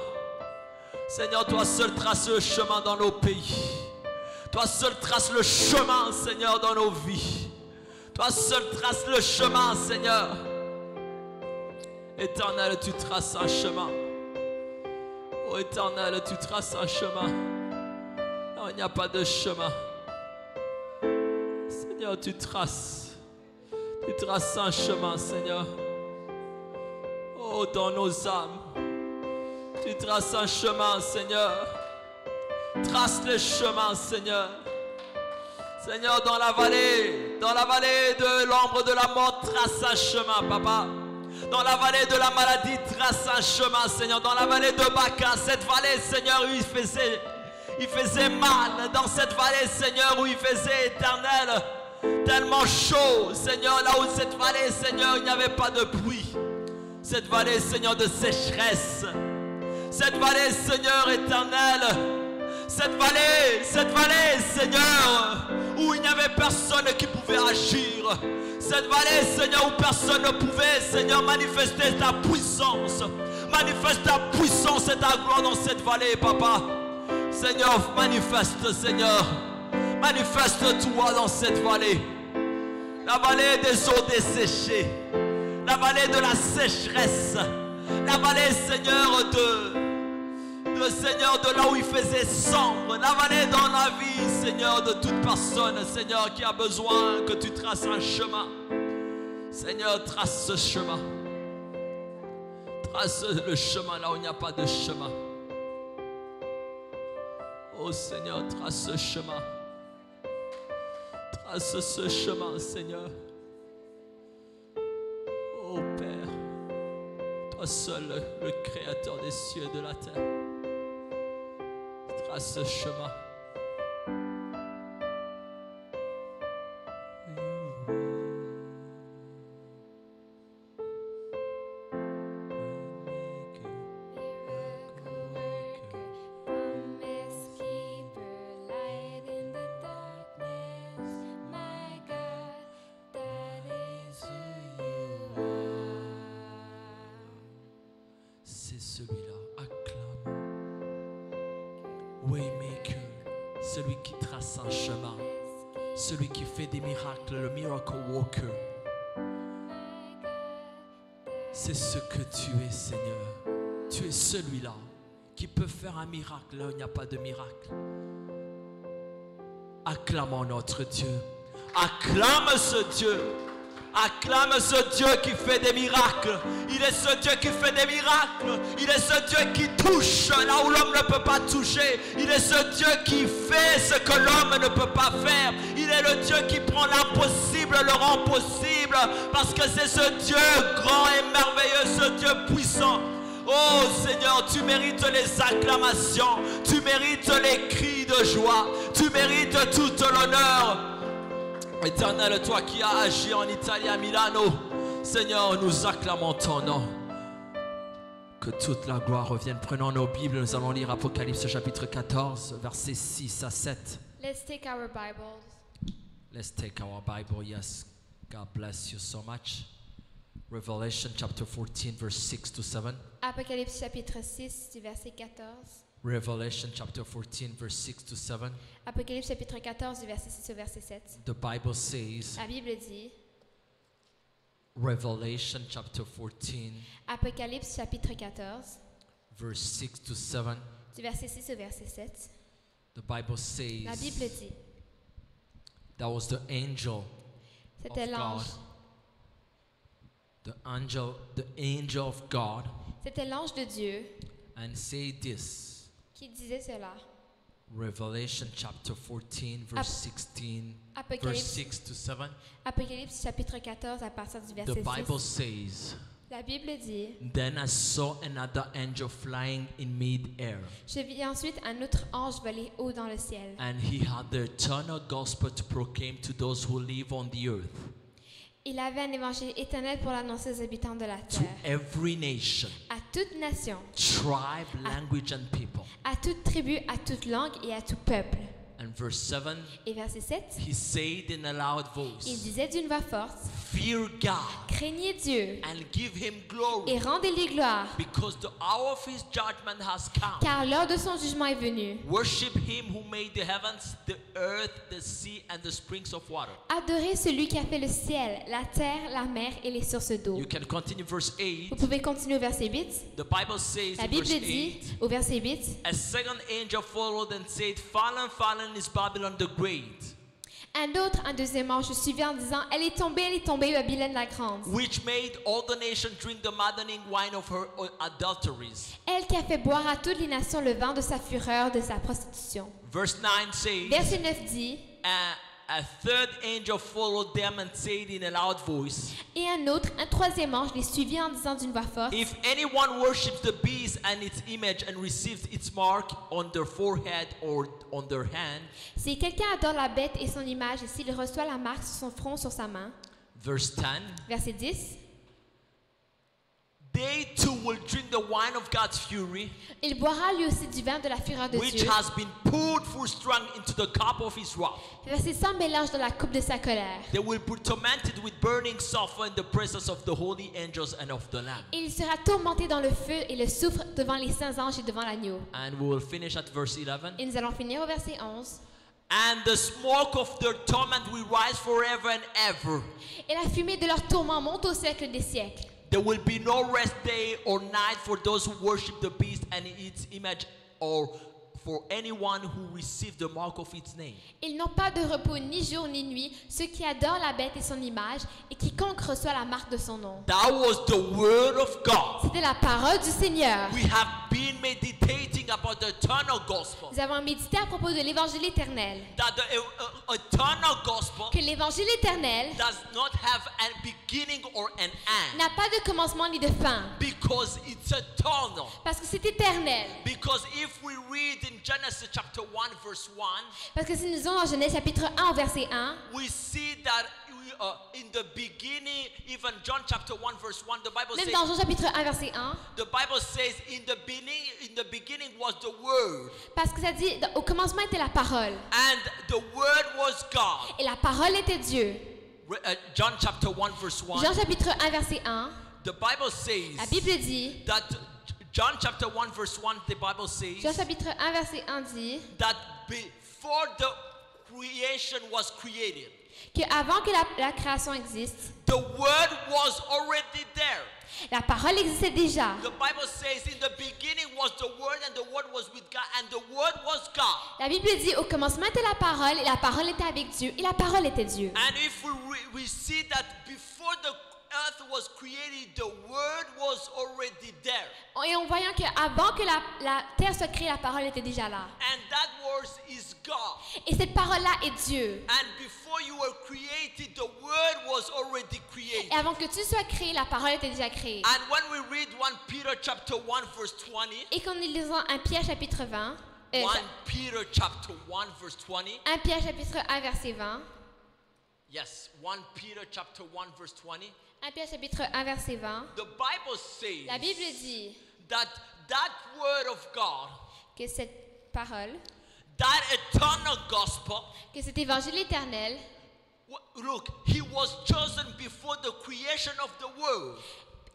Seigneur, toi seul traces le chemin dans nos pays. Toi seul traces le chemin, Seigneur, dans nos vies. Toi seul traces le chemin, Seigneur. Éternel, tu traces un chemin. Oh Éternel, tu traces un chemin. Non, il n'y a pas de chemin. Seigneur, tu traces un chemin, Seigneur. Oh, dans nos âmes, tu traces un chemin, Seigneur. Trace le chemin, Seigneur. Seigneur, dans la vallée de l'ombre de la mort, trace un chemin, Papa. Dans la vallée de la maladie, trace un chemin, Seigneur. Dans la vallée de Baca, cette vallée, Seigneur, où il faisait mal. Dans cette vallée, Seigneur, où il faisait éternel, tellement chaud, Seigneur. Là où cette vallée, Seigneur, il n'y avait pas de pluie. Cette vallée, Seigneur, de sécheresse. Cette vallée, Seigneur, éternel. Cette vallée, Seigneur, où il n'y avait personne qui pouvait agir. Cette vallée, Seigneur, où personne ne pouvait, Seigneur, manifester ta puissance. Manifeste ta puissance et ta gloire dans cette vallée, Papa. Seigneur, manifeste, Seigneur. Manifeste-toi dans cette vallée. La vallée des eaux desséchées. La vallée de la sécheresse. La vallée, Seigneur, Seigneur, de là où il faisait sombre. La vallée dans la vie, Seigneur, de toute personne, Seigneur, qui a besoin que tu traces un chemin. Seigneur, trace ce chemin. Trace le chemin là où il n'y a pas de chemin. Oh Seigneur, trace ce chemin. Trace ce chemin, Seigneur. Oh Père, toi seul, le Créateur des cieux et de la terre, trace ce chemin. C'est celui-là, acclame. Waymaker, celui qui trace un chemin, celui qui fait des miracles, le miracle worker. C'est ce que tu es, Seigneur. Tu es celui-là qui peut faire un miracle là où il n'y a pas de miracle. Acclamons notre Dieu. Acclame ce Dieu. Acclame ce Dieu qui fait des miracles. Il est ce Dieu qui fait des miracles. Il est ce Dieu qui touche là où l'homme ne peut pas toucher. Il est ce Dieu qui fait ce que l'homme ne peut pas faire. Il est le Dieu qui prend l'impossible, le rend possible. Parce que c'est ce Dieu grand et merveilleux, ce Dieu puissant. Oh Seigneur, tu mérites les acclamations. Tu mérites les cris de joie. Tu mérites tout l'honneur. Éternel, toi qui as agi en Italie, à Milano, Seigneur, nous acclamons ton nom. Que toute la gloire revienne. Prenons nos Bibles, nous allons lire Apocalypse chapitre 14, versets 6 à 7. Let's take our Bibles. Let's take our Bible, yes. God bless you so much. Revelation chapter 14, verse 6 to 7. Apocalypse chapitre 6, du verset 14. Revelation chapter 14, verse 6 to 7. Apocalypse chapitre 14, du verset 6 au verset 7. The Bible says, La Bible dit, Revelation chapter 14, Apocalypse chapitre 14, verse 6 to 7. du verset 6 au verset 7. The Bible La says, Bible dit, that was the angel c'était of l'ange. God. The angel of God, C'était l'ange de Dieu and say this. qui disait cela. Revelation chapter 14, verse 16, verse Apocalypse, 6 to 7. Apocalypse chapitre 14 à partir du The verset Bible 6. says, La Bible dit, then I saw another angel flying in mid-air, je vis ensuite un autre ange voler haut dans le ciel. and he had the eternal gospel to proclaim to those who live on the earth, Il avait un évangile éternel pour l'annoncer aux habitants de la to terre, every nation, à toute nation, tribe, language, and people. à toute tribu, à toute langue et à tout peuple. And verse 7, Et verset 7, he said in a loud il voice, disait d'une voix forte, fear God craignez Dieu and give him glory, et rendez-lui gloire, because the hour of his judgment has come. car l'heure de son jugement est venue. Worship him who made the heavens, the earth, the sea, and the springs of water. Adorez celui qui a fait le ciel, la terre, la mer et les sources d'eau. You can continue verse 8. Vous pouvez continuer au verset 8. The Bible says La in Bible verse dit 8, au verset 8, a second angel followed and said, fallen, fallen is Babylon the Great, un deuxième ange suivit en disant, elle est tombée, Babylone la grande. which made all the nations drink the maddening wine of her adulteries. Elle qui a fait boire à toutes les nations le vin de sa fureur, de sa prostitution. Verse 9 says, Verset 9 dit, a third angel followed them and said in a loud voice, et un troisième ange les suivit en disant d'une voix forte, if anyone worships the beast and its image and receives its mark on their forehead or on their hand. si quelqu'un adore la bête et son image et s'il reçoit la marque sur son front, sur sa main. Verse 10, Verset 10, they too will drink the wine of God's fury, il boira lui aussi du vin de la fureur de which Dieu, has been poured full strength into the cup of his wrath. versé sans mélange dans la coupe de sa colère. They will be tormented with burning sulfur in the presence of the holy angels and of the Lamb. Et il sera tourmenté dans le feu et le soufre devant les saints anges et devant l'agneau. And we will finish at verse 11. Et nous allons finir au verset 11. And the smoke of their torment will rise forever and ever. Et la fumée de leur tourment monte au siècle des siècles. There will be no rest day or night for those who worship the beast and its image, or for anyone who receives the mark of its name. Ils n'ont pas de repos ni jour ni nuit, ceux qui adorent la bête et son image, et quiconque reçoit la marque de son nom. That was the word of God. C'était la parole du Seigneur. We have been meditating about the eternal gospel. Nous avons médité à propos de l'évangile éternel. That the eternal gospel Que l'évangile éternel does not have a beginning beginning or an end. n'a pas de commencement ni de fin. Because it's eternal. Parce que c'est éternel. Because if we read in Genesis chapter 1 verse 1, Parce que si nous allons dans Genèse chapitre 1 au verset 1, we see that in the beginning, even John chapter 1 verse 1, the Bible même says, dans Jean chapitre 1 verset 1, the Bible says in the beginning was the Word, parce que ça dit, au commencement était la parole. and the Word was God. Et la parole était Dieu. John chapter 1 verse 1, Jean chapitre 1 verset 1, the Bible says la Bible dit, that John chapter 1 verse 1, the Bible Jean says chapitre 1 verset 1 dit, that before the creation was created, qu'avant que la création existe, the Word was already there. la parole existait déjà. The Bible says in the beginning was the Word, and the Word was with God, and the Word was God. La Bible dit, au commencement était la parole, et la parole était avec Dieu, et la parole était Dieu. And if we see that before the earth was created, the Word was already there. Et en voyant qu'avant que la terre soit créée, la parole était déjà là. And that word is God. Et cette parole-là est Dieu. And before you were created, the Word was already created. Et avant que tu sois créé, la parole était déjà créée. And when we read 1 Peter chapter 1 verse 20, Et quand nous lisons 1 Pierre chapitre 20, 1 Peter chapter 1 verse 20, 1 Pierre chapitre 1 verset 20, yes, 1 Peter chapter 1 verse 20, 1 Pierre chapitre 1 verset 20, the Bible says la Bible dit that Word of God, que cette parole, that eternal gospel, que cet évangile éternel, look, he was chosen before the creation of the world,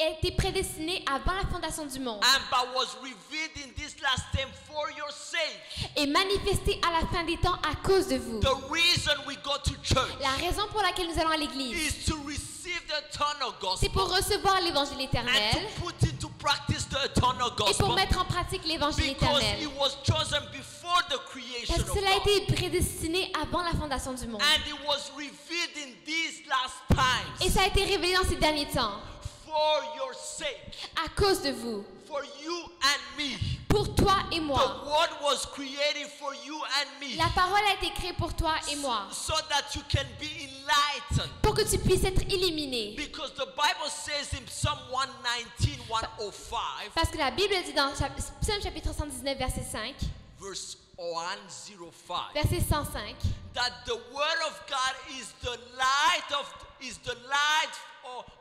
a été prédestiné avant la fondation du monde and but was revealed in this last time for your sake. et manifesté à la fin des temps à cause de vous. The reason we go to church La raison pour laquelle nous allons à l'église, is to receive the eternal c'est pour gospel recevoir l'évangile and éternel to put into practice the eternal et pour gospel, mettre en pratique l'évangile because éternel. it was chosen before the creation Parce que of cela a God, été prédestiné avant la fondation du monde. and it was revealed in these last times Et ça a été révélé dans ces derniers temps, for your sake, à cause de vous, for you and me. pour toi et The moi. word was created for you and me, La parole a été créée pour toi et moi, so that you can be enlightened. pour que tu puisses être illuminé. Because the Bible says in Psalm 119, 105, Parce que la Bible dit dans Psaume chapitre 119, verset 5, verse 105, verset 105, that the word of God is the light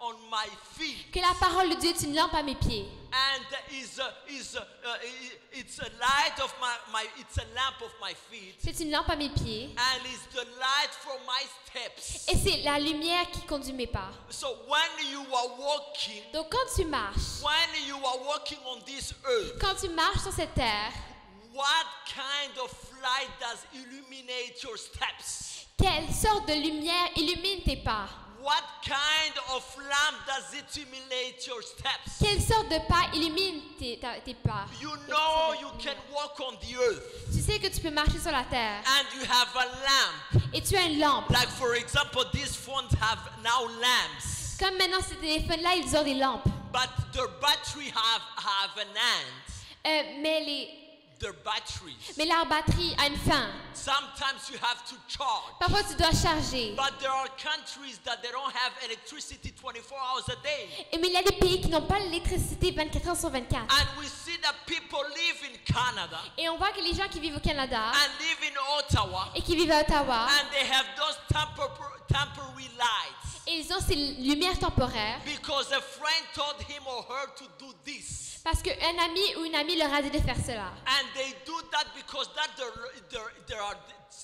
on my feet, que la parole de Dieu est une lampe à mes pieds and it's a light of it's a lamp of my feet, c'est une lampe à mes pieds and it's the light for my steps. et c'est la lumière qui conduit mes pas. So when you are walking, Donc quand tu marches, on this earth, quand tu marches sur cette terre, what kind of light does illuminate your steps? quelle sorte de lumière illumine tes pas? What kind of lamp does it illuminate your steps? Quelle sorte de pas illumine tes pas? You know you can walk on the earth Tu sais que tu peux marcher sur la terre and you have a lamp. et tu as une lampe. Like for example, these phones have now lamps, Comme maintenant ces téléphones-là, ils ont des lampes. but their battery have an end. Their batteries. Mais leur batterie a une fin. Sometimes you have to charge. Parfois, tu dois charger. But there are countries that they don't have electricity 24 hours a day. Mais il y a des pays qui n'ont pas l'électricité 24 heures sur 24. And we see that people live in Canada Et on voit que les gens qui vivent au Canada and live in Ottawa, et qui vivent à Ottawa, and they have those temporary lights et ils ont ces lumières temporaires because a friend told him or her to do this. parce qu'un ami ou une amie leur a dit de faire cela. And they do that because that there are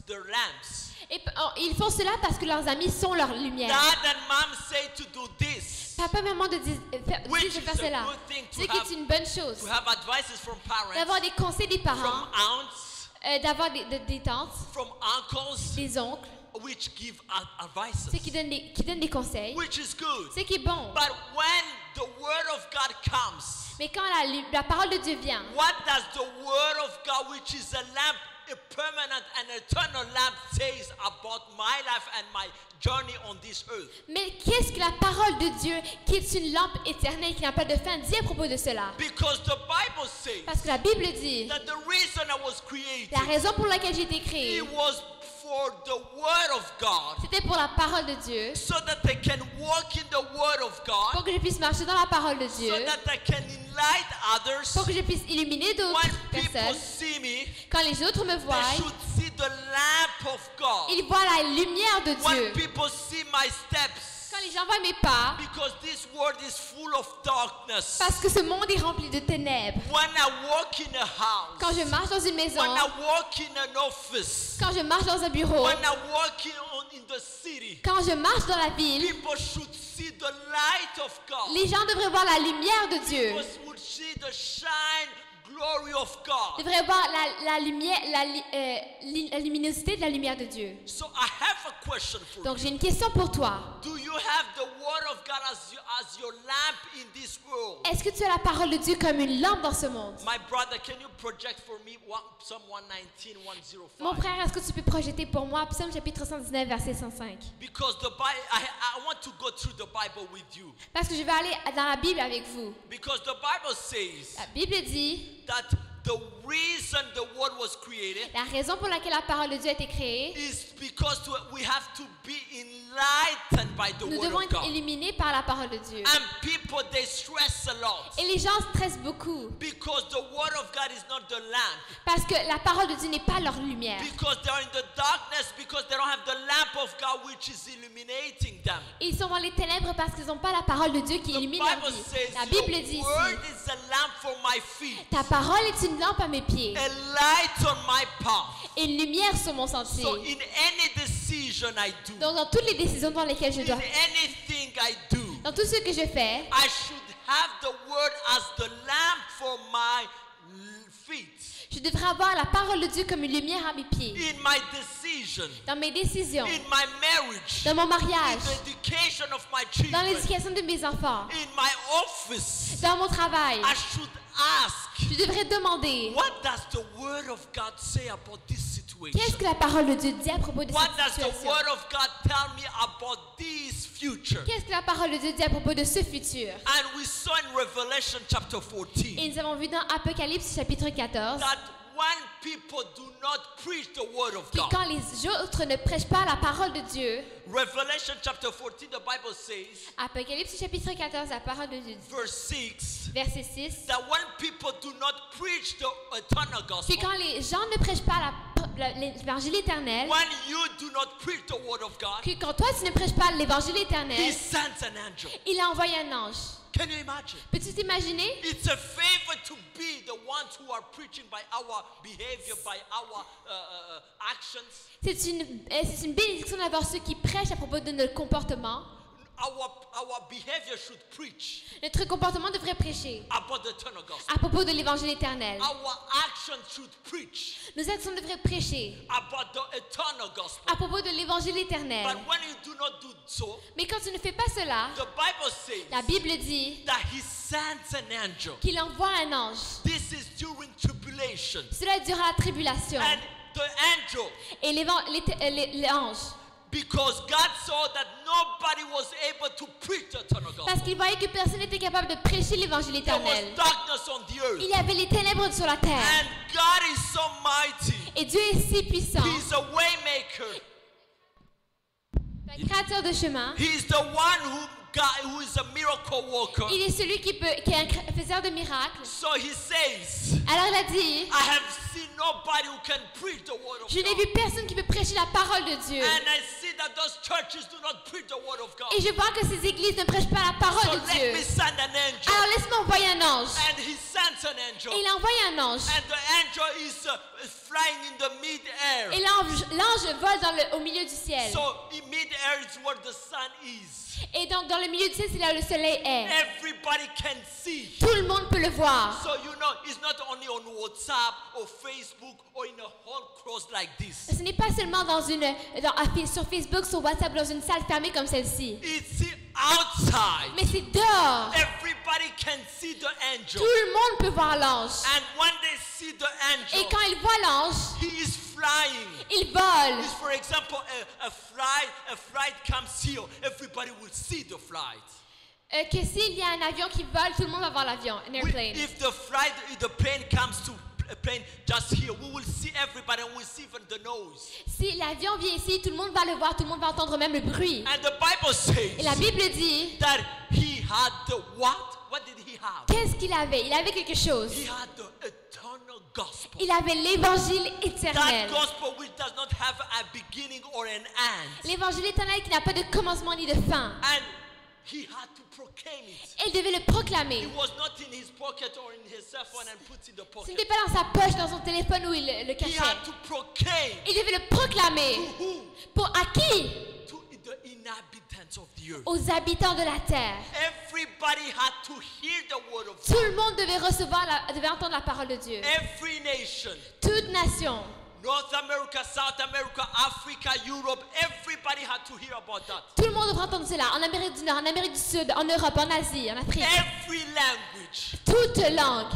their lamps. Et ils font cela parce que leurs amis sont leurs lumières. Dad and mom say to do this. Papa et maman te disent de faire cela. To Ce qui est une bonne chose. have advices from parents, D'avoir des conseils des from parents, aunts, d'avoir des tantes, from uncles, des oncles, which give advices, ceux qui donnent des conseils, which is good. ce qui est bon. But when the word of God comes, Mais quand la parole de Dieu vient, what does the word of God, which is a lamp, a permanent and eternal lamp, says about my life and my journey on this earth? mais qu'est-ce que la parole de Dieu, qui est une lampe éternelle qui n'a pas de fin, dit à propos de cela? Because the Bible says Parce que la Bible dit, that the reason I was created, la raison pour laquelle j'ai été créé, it was for the word of God, c'était pour la parole de Dieu, so that they can walk in the word God, pour que je puisse marcher dans la parole de Dieu, so that I can enlighten others. pour que je puisse illuminer d'autres When people personnes. see me, Quand les autres me they voient, should see the lamp of God. ils voient la lumière de When Dieu. people see my steps, Quand les gens voient mes pas, because this world is full of darkness. parce que ce monde est rempli de ténèbres. When I walk in a house, Quand je marche dans une maison, when I walk in an office, quand je marche dans un bureau, when I walk in the city, quand je marche dans la ville, people should see the light of God. les gens devraient voir la lumière de Dieu. People would see the shine, glory of God. Devraient voir la lumière, la luminosité de la lumière de Dieu. So I have a question for Donc you. j'ai une question pour toi. Do you have the word of God as your lamp in this world? Est-ce que tu as la parole de Dieu comme une lampe dans ce monde? My brother, can you project for me Psalm 119, 105? Mon frère, est-ce que tu peux projeter pour moi Psaume chapitre 119, verset 105? Because the Bible, I want to go through the Bible with you. Parce que je vais aller dans la Bible avec vous. Because the Bible says La Bible dit, that the reason the world was created la raison pour laquelle la parole de Dieu a été créée, is because we have to be enlightened by the nous word devons of être God. illuminés par la parole de Dieu. And people, they stress a lot. Et les gens stressent beaucoup Because the word of God is not the lamp. parce que la parole de Dieu n'est pas leur lumière. Because they're in the darkness, because they don't have the lamp of God which is illuminating them. Ils sont dans les ténèbres parce qu'ils n'ont pas la parole de Dieu qui The illumine leur Bible vie. says, La your Bible dit word ici, is a lamp for my feet, ta parole est une lampe à mes pieds a light on my path. et une lumière sur mon sentier. So in any decision I do, Donc dans toutes les décisions dans lesquelles je in dois, anything I do, dans tout ce que je fais, I should have the word as the lamp for my feet. je devrais avoir la parole de Dieu comme une lumière à mes pieds. In my decision, Dans mes décisions, in my marriage, dans mon in mariage, the education of my dans children, l'éducation de mes enfants, in my office, dans mon travail, I should ask, je devrais demander what does the word of God say about this situation? qu'est-ce que la parole de Dieu dit à propos de What cette does the situation. word of God tell me about this future? Qu'est-ce que la parole de Dieu dit à propos de ce futur. And we saw in Revelation chapter 14 Et nous avons vu dans Apocalypse chapitre 14 that when people do not preach the word of que God, quand les autres ne prêchent pas la parole de Dieu, Revelation chapter 14, the Bible says, Apocalypse chapitre 14, la parole de Dieu, verse 6, verset 6, that when people do not preach the eternal gospel, que quand les gens ne prêchent pas l'évangile éternel, when you do not preach the word of God, que quand toi tu ne prêches pas l'évangile He éternel, sends an angel. il a envoyé un ange. Can you imagine? Peux-tu t'imaginer? It's a favor to be the ones who are preaching by our behavior, by our actions. C'est une bénédiction d'avoir ceux qui prêchent à propos de notre comportement. Our behavior should preach Notre comportement devrait prêcher about the eternal gospel. à propos de l'évangile éternel. Our actions should preach Nos actions devraient prêcher about the eternal gospel. à propos de l'évangile éternel. But when you do not do so, Mais quand tu ne fais pas cela, the Bible says la Bible dit that He sends an angel. qu'il envoie un ange. This is during tribulation. Cela durera la tribulation. And the angel, Et l'ange, because God saw that nobody was able to preach the eternal parce gospel. qu'il voyait que personne n'était capable de prêcher l'évangile There was éternel. darkness on the earth. Il y avait les ténèbres sur la terre. And God is so mighty. Et Dieu est si puissant. He's a waymaker. Un créateur de chemin. He's the one who is a miracle worker. Il est celui qui est un faiseur de miracles. So He says, Alors il a dit, I have seen nobody who can preach the word of je n'ai God. vu personne qui peut prêcher la parole de Dieu. And I see that those churches do not preach the word of God. Et je vois que ces églises ne prêchent pas la parole So de let Dieu. me send an angel. Alors laisse-moi envoyer un ange. And He sends an angel. Et il a envoyé un ange. And the angel is flying in the mid-air. Et l'ange vole au milieu du ciel. So in mid-air is where the sun is. Et donc dans le milieu du ciel, c'est là où le soleil est. Everybody can see. Tout le monde peut le voir. So you know, it's not only on WhatsApp or Facebook or in a whole cross like this. Ce n'est pas seulement sur Facebook, sur WhatsApp, dans une salle fermée comme celle-ci. It's outside. Mais c'est dehors. Everybody can see the Tout angel. le monde peut voir l'ange. And when they see the Et angel, quand ils voient l'ange, he is flying. ils volent. If, for example, a flight comes here, everybody will see the flight. Que s'il y a un avion qui vole, tout le monde va voir l'avion. Un airplane. If the plane comes to a plane just here, we will see everybody and we'll see even the nose. Si l'avion vient ici, tout le monde va le voir, tout le monde va entendre même le bruit. And the Bible says Et la Bible dit that He had the what? What did he have? Qu'est-ce qu'il avait? Il avait quelque chose. He had the eternal gospel. Il avait l'évangile éternel. That gospel which does not have a beginning or an end. L'évangile éternel qui n'a pas de commencement ni de fin. And he had to proclaim it. Et il devait le proclamer. It was not in his pocket or in his cell phone and put in the Ce pocket. n'était pas dans sa poche, dans son téléphone où il le He cachait. had to proclaim. Il devait le proclamer. To who? Pour à qui? To the inhabitants of the earth. Aux habitants de la terre. Everybody had to hear the word of Tout God. le monde devait entendre la parole de Dieu. Every nation. Toute nation. North America, South America, Africa, Europe, everybody had to hear about that. Tout le monde devrait entendre cela. En Amérique du Nord, en Amérique du Sud, en Europe, en Asie, en Afrique. Every language, Toute langue.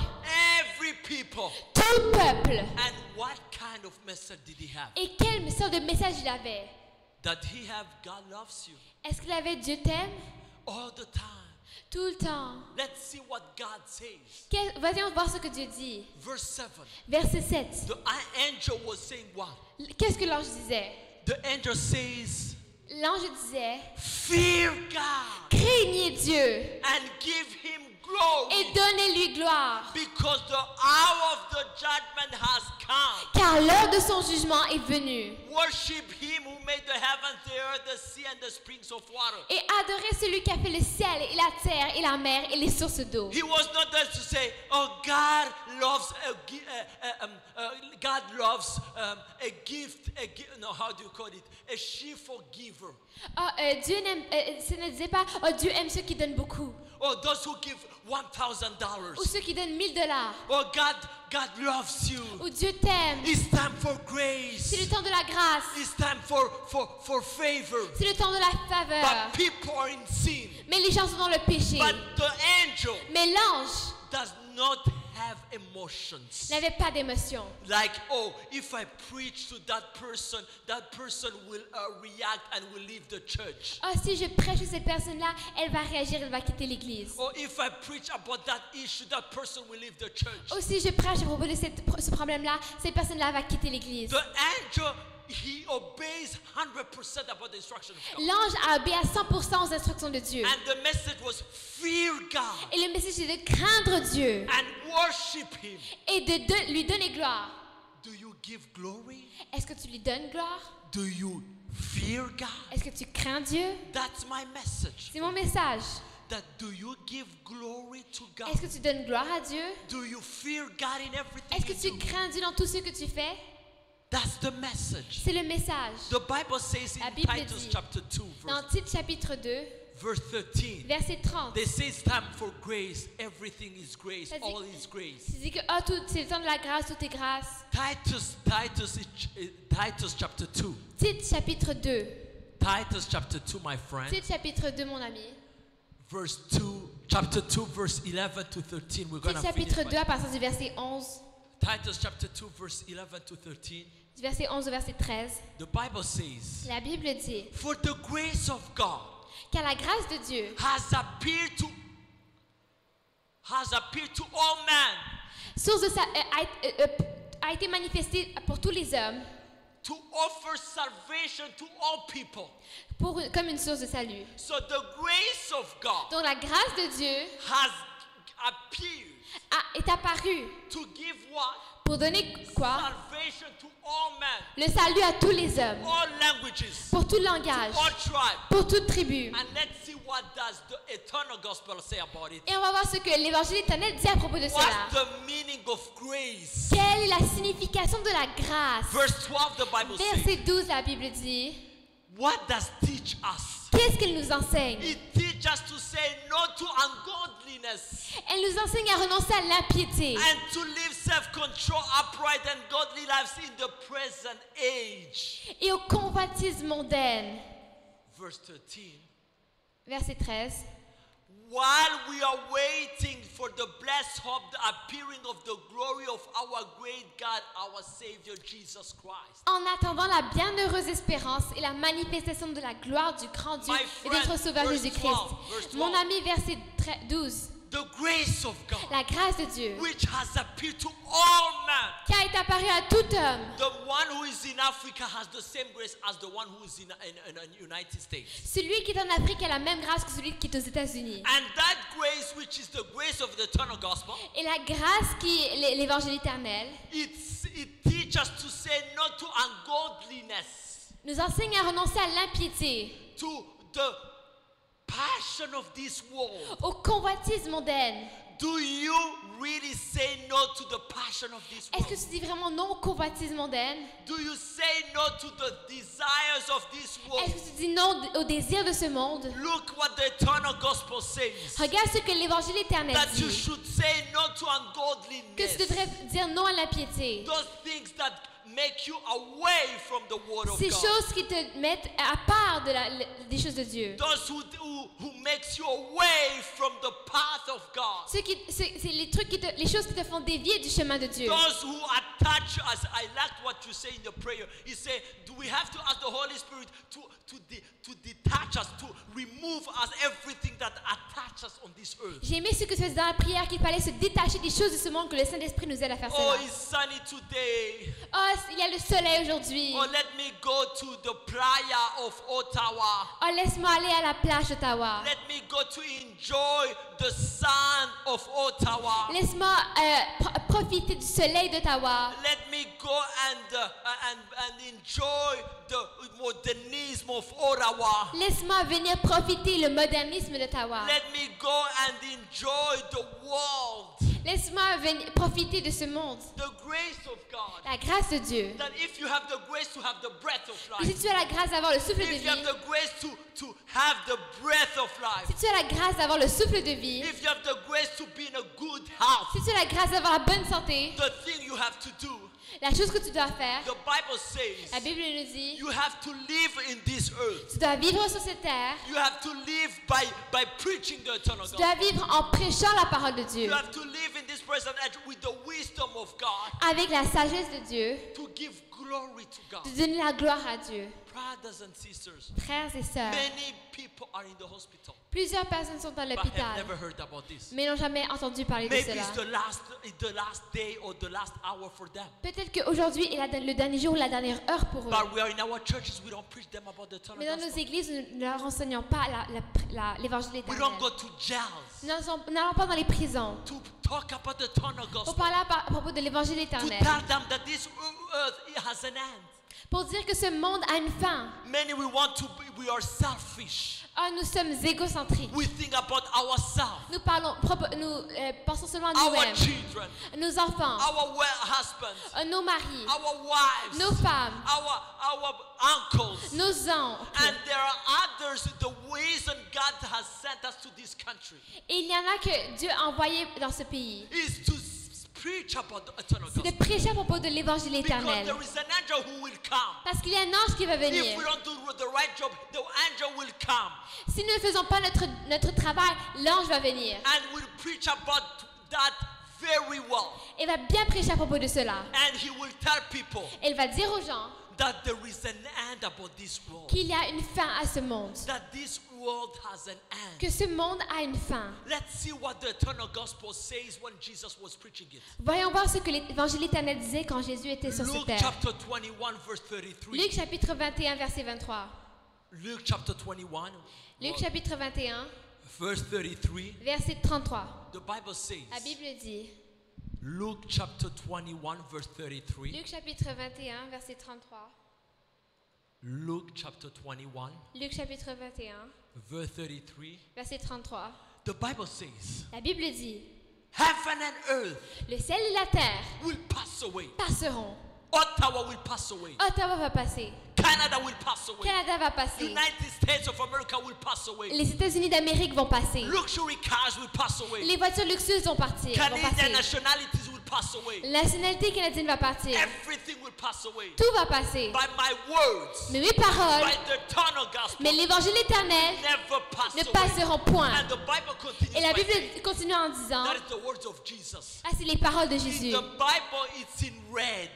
every people. Tout peuple. And what kind of message did he have? Et quelle sorte de message il avait? That he have God loves you Est-ce qu'il avait Dieu t'aime? all the time. Tout le temps. Let's see what God says. Vas-y, on va voir ce que Dieu dit. Verse 7. Verset 7. The angel was saying what? Qu'est-ce que l'ange disait? The angel says, L'ange disait, fear God craignez Dieu and give him glory et donnez-lui gloire, because the hour of the judgment has come. car l'heure de son jugement est venue. Worship him who made the heavens, the earth, the sea, and the springs of water. Et adorez celui qui a fait le ciel et la terre et la mer et les sources d'eau. He was not there to say, "Oh, God loves a gift. No, how do you call it? A cheerful giver. Oh, Dieu n'aime, ce ne disait pas, oh, Dieu aime ceux qui donnent beaucoup, Or those who give $1,000. ou ceux qui donnent $1000, Oh, God loves you. ou Dieu t'aime. It's time for grace. C'est le temps de la grâce, It's time for favor. c'est le temps de la faveur. But people are in sin. Mais les gens sont dans le péché. But the angel Mais l'ange does not have emotions. n'avait pas d'émotion. Like, oh, if I preach to that person will react and will leave the church. Oh, si je prêche à cette personne-là, elle va réagir, elle va quitter l'église. Or if I preach about that issue, that person will leave the church. Ou si je prêche à propos de ce problème-là, cette personne-là va quitter l'église. The angel, he obeys 100% about the instruction of God. L'ange a obéi à 100% aux instructions de Dieu. And the message was fear God Et le message est de craindre Dieu and worship him. et de lui donner gloire. Do you give glory? Est-ce que tu lui donnes gloire? Do you fear God? Est-ce que tu crains Dieu? That's my message. C'est mon message. That do you give glory to God? Est-ce que tu donnes gloire à Dieu? Do you fear God in everything Est-ce que you tu do? crains Dieu dans tout ce que tu fais? That's the message. C'est le message. The Bible says La in Bible Titus dit, chapter 2 Dans Tite chapitre 2, verse 13. verset 30, They say it's time for grace. Everything is grace. Ça dit- All is grace. il dit que c'est le temps de la grâce, tout est grâce. Titus chapter 2. Tite chapitre 2. Titus chapter 2, my friend. Tite chapitre 2, mon ami. Verse 2, chapter 2, verse 11 to 13. We're going Tite to finish. chapitre by- 2 à partir du verset 11. Titus chapter 2, verse 11 to 13. Du verset 11 au verset 13. The Bible says, La Bible dit, for the grace of God car la grâce de Dieu has appeared to all men source de a été manifestée pour tous les hommes to offer salvation to all people. comme une source de salut. So the grace of God Donc la grâce de Dieu has appeared est apparue to give what? pour donner quoi? Salvation to all men, Le salut à tous les hommes, all languages, pour tout langage, all tribes. pour toute tribu. And let's see what does the eternal gospel say about it. Et on va voir ce que l'évangile éternel dit à propos de What's cela. the meaning of grace? Quelle est la signification de la grâce? Verse 12, the Bible says, Verset 12, la Bible dit, what does teach us? qu'est-ce qu'elle nous enseigne? It teaches us to say no to ungodliness Elle nous enseigne à renoncer à l'impiété and to live self-control, upright and godly lives in the present age. et aux convoitises mondaines. Verse 13. Verset 13. While we are waiting for the blessed hope, the appearing of the glory of our great God, our Savior Jesus Christ. En attendant la bienheureuse espérance et la manifestation de la gloire du grand Dieu My et de notre friend, Sauveur verse Jésus-Christ. 12, verse 12. Mon ami, verset 12. The grace of God, La grâce de Dieu which has appeared to all men. qui a été apparue à tout homme. The one who is in Africa has the same grace as the one who is in the United States. Celui qui est en Afrique a la même grâce que celui qui est aux États-Unis. And that grace, which is the grace of the eternal gospel, Et la grâce qui est l'évangile éternel it teaches us to say no to ungodliness, nous enseigne à renoncer à l'impiété, to the passion of this world. aux convoitises mondaines. Do you really say no to the passion of this Est-ce que world? tu dis vraiment non aux convoitises mondaines? Do you say no to the desires of this Est-ce world? que tu dis non au désir de ce monde? Look what the eternal gospel says. Regarde ce que l'évangile éternel That you dit. should say no to Que tu ungodliness. devrais dire non à l'impiété. Those things that make you away from the word of Ces God. choses qui te mettent à part des choses de Dieu. Those who makes you away from the path of God. C'est les choses qui te font dévier du chemin de Dieu. Those who attach us. I like what you say in the prayer. You say, do we have to ask the Holy Spirit to detach us, to remove us everything that attaches us on this earth? J'ai aimé ce que tu faisais dans la prière, qu'il fallait se détacher des choses de ce monde, que le Saint-Esprit nous aide à faire Oh, cela. it's sunny today. Oh, il y a le soleil aujourd'hui. Oh, let me go to the playa of Ottawa. Oh, laisse-moi aller à la plage d'Ottawa. Let me go to enjoy the sun of Ottawa. Laisse-moi profiter du soleil d'Ottawa. Let me go and enjoy the modernism of Ottawa. Laisse-moi venir profiter le modernisme d'Ottawa. Let me go and enjoy the world. Laisse-moi venir profiter de ce monde. The grace of God. La grâce de Dieu. That if you have the grace to have the breath of Et si life, tu as la grâce d'avoir le souffle de if you have vie, the grace to have the breath of life, si tu as la grâce d'avoir le souffle de vie, if you have the grace to be in a good health, si tu as la grâce d'avoir la bonne santé, the thing you have to do, la chose que tu dois faire, the Bible says, la Bible nous dit, you have to live in this earth. tu dois vivre sur cette terre, You have to live by preaching the eternal tu dois gospel. vivre en prêchant la parole de Dieu, You have to live in this present age with the wisdom of God avec la sagesse de Dieu, to give glory to God. de donner la gloire à Dieu. Brothers and sisters, Frères et sœurs, many people are in the hospital plusieurs personnes sont dans but have l'hôpital, never heard about this. mais n'ont jamais entendu parler de Maybe cela. it's the last day or the last hour for them. Peut-être qu'aujourd'hui est le dernier jour ou la dernière heure pour eux. But we are in our churches, we don't preach them about the eternal Mais dans nos gospel. églises, nous ne leur enseignons pas l'évangile We éternel. don't go to jails Nous n'allons pas dans les prisons to talk about the eternal pour gospel. parler à propos de l'évangile To éternel. tell them that this earth it has an end. Pour dire que ce monde a une fin. Many we want to be, we are selfish. Oh, nous sommes égocentriques. We think about ourselves, Nous pensons seulement à our nous-mêmes, children, nos enfants, our husbands, nos maris, our wives, nos femmes, our uncles. nos oncles. And there are others, the reason God has sent us to this country Et il y en a que Dieu a envoyé dans ce pays. is to preach about the eternal C'est de gospel. prêcher à propos de l'évangile Because éternel. there is an angel who will come. Parce qu'il y a un ange qui va If venir. we don't do the right job, the angel will come Si nous ne faisons pas notre travail, l'ange va venir. and will preach about that very well. Et va bien prêcher à propos de cela. And he will tell people Elle va dire aux gens that there is an end about this world. qu'il y a une fin à ce monde. That this world has an end. Que ce monde a une fin. Let's see what the eternal gospel says when Jesus was preaching it. Voyons voir ce que l'évangile éternel disait quand Jésus était sur cette Luke terre. chapter 21 verse 33. Luc chapitre 21 verset 23. Luke chapter 21 Luc chapitre 21 verse 33. verset 33. The Bible says, La Bible dit, Luke chapter 21 verse 33. Luc chapitre 21 verset 33. Luke chapter 21 Luc chapitre 21 verse 33. verset 33. The Bible says, La Bible dit, heaven and earth le ciel et la terre will pass away. passeront. Ottawa will pass away. Ottawa va passer. Canada will pass away. Canada va passer. United States of America will pass away. Les États-Unis d'Amérique vont passer. Luxury cars will pass away. Les voitures luxueuses vont partir. Vont Canadian passer. nationalities will pass away. La nationalité canadienne va partir. Everything will pass away. Tout va passer. By my words, Mais mes paroles, by the eternal gospel, mais l'évangile éternel never pass ne away. passeront point. And the Bible continues Et la by Bible saying, continue en disant, that is the words of Jesus. ah, c'est les paroles de Jésus. In the Bible, it's in red.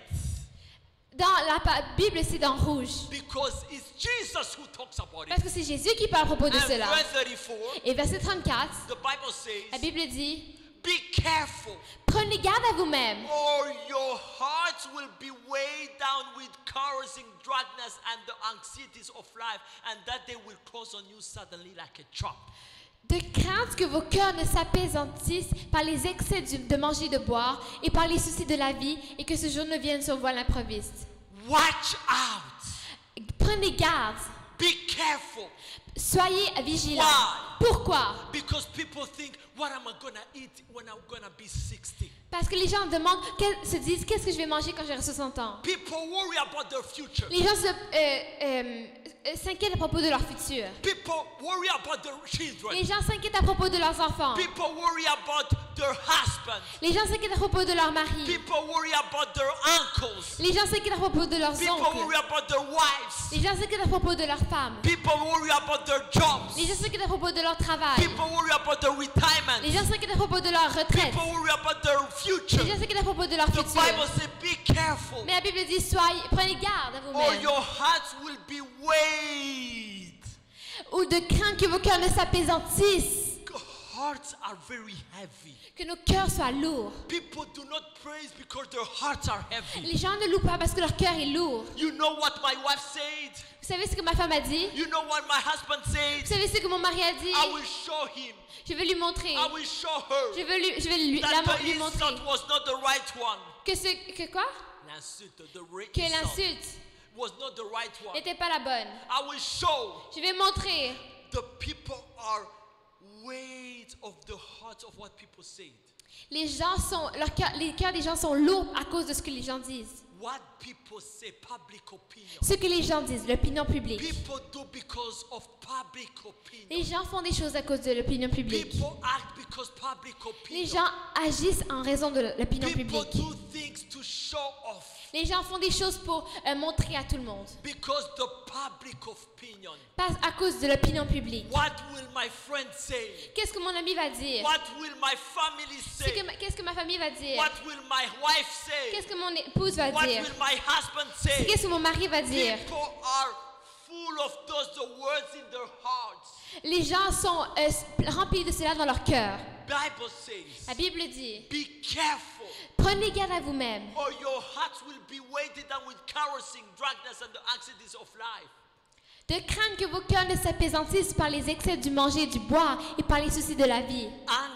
Dans la Bible, c'est dans rouge. Because it's Jesus who talks about it. Parce que c'est Jésus qui parle à propos de And cela. verse 34, Et verset 34, the Bible says, la Bible dit, be careful, prenez garde à vous-même, or your hearts will be weighed down with carousing, drunkenness, and the anxieties of life, and that day will close on you suddenly like a trap. de crainte que vos cœurs ne s'apaisantissent par les excès de manger et de boire, et par les soucis de la vie, et que ce jour ne vienne sur vous à l'improviste. Watch out. Prenez garde, Be careful. soyez vigilants. Why? Pourquoi? Because people think, what am I going to eat when I'm going to be 60? Parce que les gens demandent, se disent, qu'est-ce que je vais manger quand j'aurai 60 ans? People worry about their future. Les gens s'inquiètent à propos de leur futur. People worry about their children. Les gens s'inquiètent à propos de leurs enfants. People worry about their husbands. Les gens s'inquiètent à propos de leur mari. People worry about their uncles. Les gens s'inquiètent à propos de leurs People oncles. worry about their wives. Les gens s'inquiètent à propos de leurs femmes. People worry about their jobs. Les gens s'inquiètent à propos de leur travail. People worry about their retirement. Les gens s'inquiètent à propos de leur retraite. People worry about their future. Les gens s'inquiètent à propos de leur The futur. Bible says, be careful, Mais la Bible dit, prenez garde à or vous-même. your hearts will be weighed. Ou de crainte que vos cœurs ne s'apaisantissent. Hearts are very heavy. Que nos cœurs soient lourds. People do not praise because their hearts are heavy. Les gens ne louent pas parce que leur cœur est lourd. You know what my wife said? Vous savez ce que ma femme a dit? You know what my husband Vous said? savez ce que mon mari a dit? I will show him. Je vais lui montrer. I will show her Je vais lui that the lui montrer. insult was not the right one. Que quoi? L'insulte, Que insult l'insulte was not the right one. n'était pas la bonne. I will show Je vais montrer. the people are weight of the heart of what people said. Les cœurs des gens sont lourds à cause de ce que les gens disent. What people say, public opinion. Ce que les gens disent, l'opinion publique. People do because of public opinion. Les gens font des choses à cause de l'opinion publique. People act because public Les opinion. gens agissent en raison de l'opinion People publique. do things to show off Les gens font des choses pour montrer à tout le monde. because the public opinion. Pas à cause de l'opinion publique. What will my friend say? Qu'est-ce que mon ami va dire? What will my family say? Qu'est-ce que ma famille va dire? What will my wife say? Qu'est-ce que mon épouse va What dire? will my husband say? Qu'est-ce que mon mari va dire? People are full of those the words in their hearts. Les gens sont remplis de cela dans leur cœur. Bible says, La Bible dit, be careful, prenez garde à vous-même, or your hearts will be weighted down with carousing, drunkenness, and the anxieties of life. de crainte que vos cœurs ne s'apaisantissent par les excès du manger et du boire et par les soucis de la vie.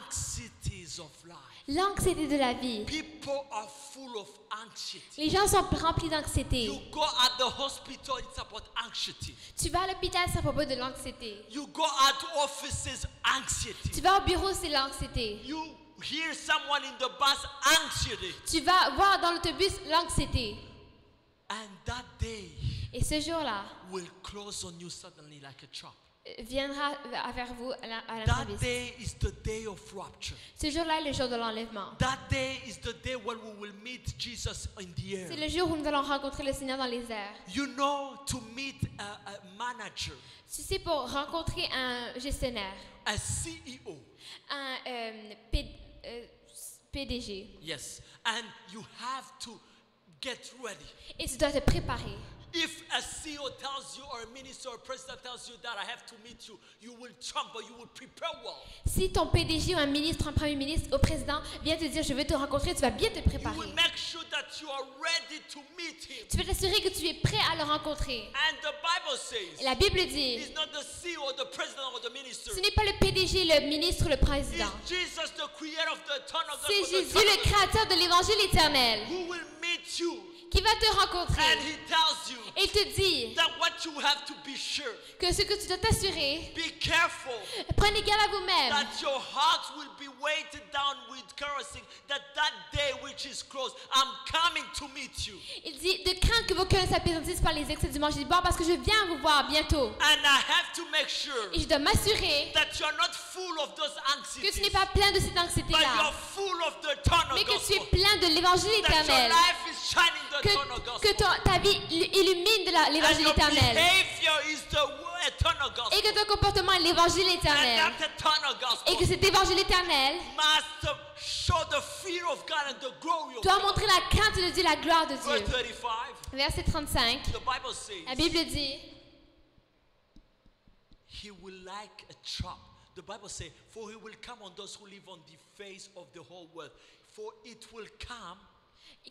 Anxieties of life. L'anxiété de la vie. People are full of anxiety. Les gens sont remplis d'anxiété. You go at the hospital, it's about anxiety. Tu vas à l'hôpital, c'est à propos de l'anxiété. You go at offices, anxiety. Tu vas au bureau, c'est l'anxiété. You hear someone in the bus, anxiety. Tu vas voir dans l'autobus, l'anxiété. And that day Et ce jour-là will close on you suddenly like a trap. viendra vers vous à That l'improviste. day is the day of rapture. Ce jour-là est le jour de l'enlèvement. That day is the day when we will meet Jesus in the air. C'est le jour où nous allons rencontrer le Seigneur dans les airs. You know, to meet a manager, Si c'est pour rencontrer un gestionnaire, a CEO, un PDG, yes, and you have to get ready. et tu dois te préparer. If a CEO tells you, or a minister or a president tells you that I have to meet you, you will tremble, you will prepare well. Si ton PDG ou un ministre, un premier ministre, ou président vient te dire je vais te rencontrer, tu vas bien te You préparer. will make sure that you are ready to meet him. Tu vas t'assurer que tu es prêt à le rencontrer. And the Bible Et says, la Bible dit, it's not the CEO or the president or the minister. ce n'est pas le PDG, le ministre ou le président. It's Jesus, the creator of the eternal C'est God, Jésus, le créateur de l'évangile éternel, who will meet you. qui va te rencontrer. And he tells you Et il te dit that what you have to be sure, que ce que tu dois t'assurer, be careful prenez garde à vous-même, that your heart will be weighted down with kerosene, that day which is close, I'm coming to meet you. il dit de craindre que vos cœurs ne s'apaisantissent par les excès du manger et du boire parce que je viens vous voir bientôt. And I have to make sure Et je dois m'assurer that you are not full of those que tu anxieties, n'es pas plein de cette but anxiété-là, you're full of the eternal mais que tu es gospel. plein de l'évangile That your éternel, life is shining the eternal que gospel. ta vie illumine de And l'évangile your éternel, behavior is the eternal et gospel. que ton comportement est l'évangile And éternel, that eternal et que gospel cet évangile éternel must show the fear of God and the glory of dois God. montrer la crainte de Dieu, la gloire de Verse Dieu. 35, Verset 35, the Bible says, la Bible dit, he will like a trap. The Bible says, for he will come on those who live on the face of the whole world. For it will come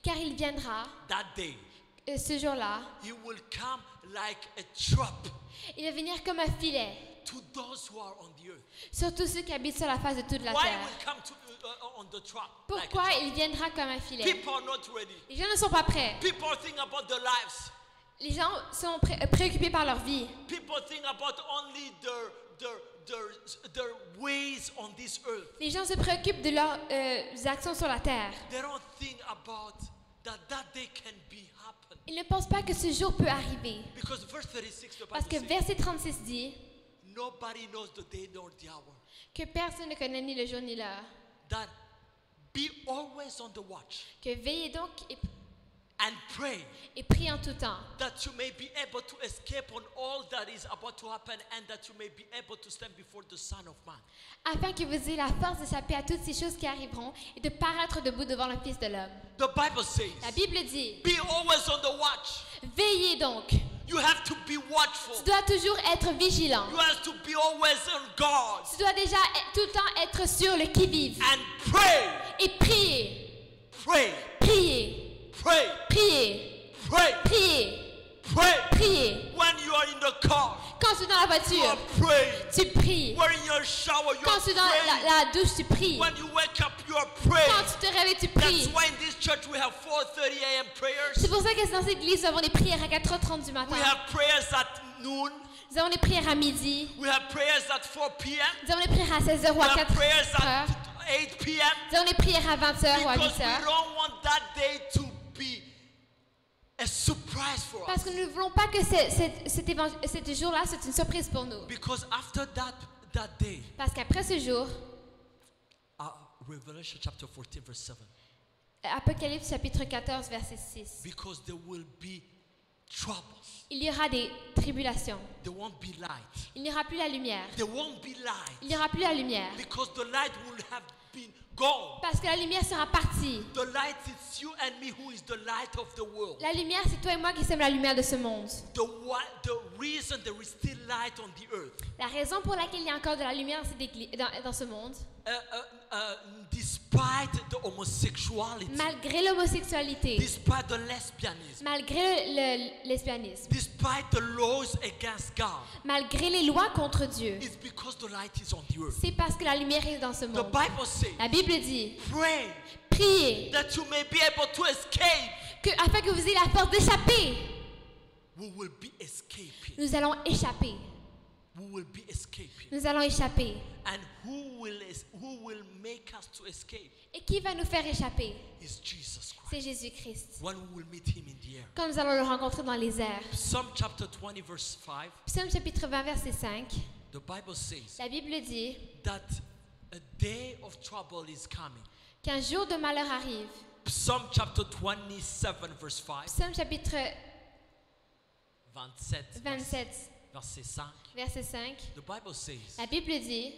car il viendra, that day. ce jour-là, He will come like a trap il va venir comme un filet to those who are on the earth. sur tous ceux qui habitent sur la face de toute la Why terre. will come to, on the trap? Like a Pourquoi trap? il viendra comme un filet? People are not ready. Les gens ne sont pas prêts. People think about their lives. Les gens sont préoccupés par leur vie. People think about only their ways on this earth. Les gens se préoccupent de leurs actions sur la terre. They don't think about that day can be happen. Ils ne pensent pas que ce jour peut arriver. Because verse 36, the Parce Bible que says, verset 36 dit nobody knows the day nor the hour. que personne ne connaît ni le jour ni l'heure. That be always on the watch Que veillez donc and pray et priez en tout temps, that you may be able to escape on all that is about to happen and that you may be able to stand before the Son of Man. afin que vous ayez la force d'échapper à toutes ces choses qui arriveront et de paraître debout devant le Fils de l'homme. The Bible says, La Bible dit, be always on the watch. veillez donc. You have to be watchful. Tu dois toujours être vigilant. You have to be always on guard Tu dois déjà tout le temps être sur le qui-vive. and pray, Et prier, pray, prier, pray, prier, pray, prier, pray. prier. When you are in the car, Quand tu es dans la you voiture, are praying. tu pries. When in your shower, you Quand are tu es dans praying. la douche, tu pries. When you wake up, you are Quand praying. tu te réveilles, tu That's pries. why in this church we have 4:30 a.m. prayers. C'est pour ça que dans cette église, nous avons des prières à 4h30 du matin. We have prayers at noon. Nous avons des prières à midi. We have prayers at 4 p.m. Nous avons des prières à 16h ou We à have prayers 4h. at 8 p.m. Nous avons des prières à 20h ou à Because we 8h. don't want that day to be a surprise for Parce us. que nous ne voulons pas que cet jour-là soit une surprise pour nous. Because after that day, Parce qu'après ce jour, Revelation chapter 14 verse 7, Apocalypse chapitre 14, verset 6, because there will be troubles. il y aura des tribulations. There won't be light. Il n'y aura plus la lumière. There won't be light. Il n'y aura plus la lumière. Because the light will have been gone. Parce que la lumière sera partie. The light is you and me who is the light of the world. La lumière, c'est toi et moi qui sommes la lumière de ce monde. The reason there is still light on the earth, La raison pour laquelle il y a encore de la lumière dans ce monde, despite the homosexuality, malgré l'homosexualité, despite the lesbianism, malgré le lesbianisme, despite the laws against God, malgré les lois contre Dieu, it's because the light is on the earth. c'est parce que la lumière est dans ce The monde. Bible says, La Bible dit, pray priez that you may be able to escape. afin que vous ayez la force d'échapper. We will be escaping. Nous allons échapper. We will be escaping. Nous allons échapper. And who will make us to escape Et qui va nous faire échapper? is Jesus C'est Christ. Jésus-Christ. When we will meet him in the air. Quand nous allons le rencontrer dans les airs. Psalm chapter 20 verse 5, Psaume chapitre 20, verset 5. the Bible says La Bible dit that a day of trouble is coming. qu'un jour de malheur arrive. Psalm chapter 27 verse 5, Psaume chapitre 27 27, verset 5. verset 5. The Bible says, La Bible dit,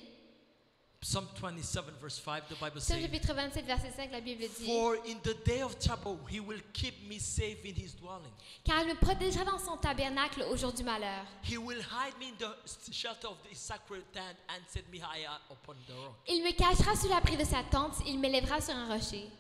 Psalm 27 verse 5, the Bible Psaume says, chapitre 27, verset 5, la Bible dit, for in the day of trouble he will keep me safe in his dwelling. car il me protégera dans son tabernacle au jour du malheur. He will hide me in the shelter of his sacred tent and set me higher upon the rock. Il me cachera sous l'abri de sa tente, il m'élèvera sur un rocher.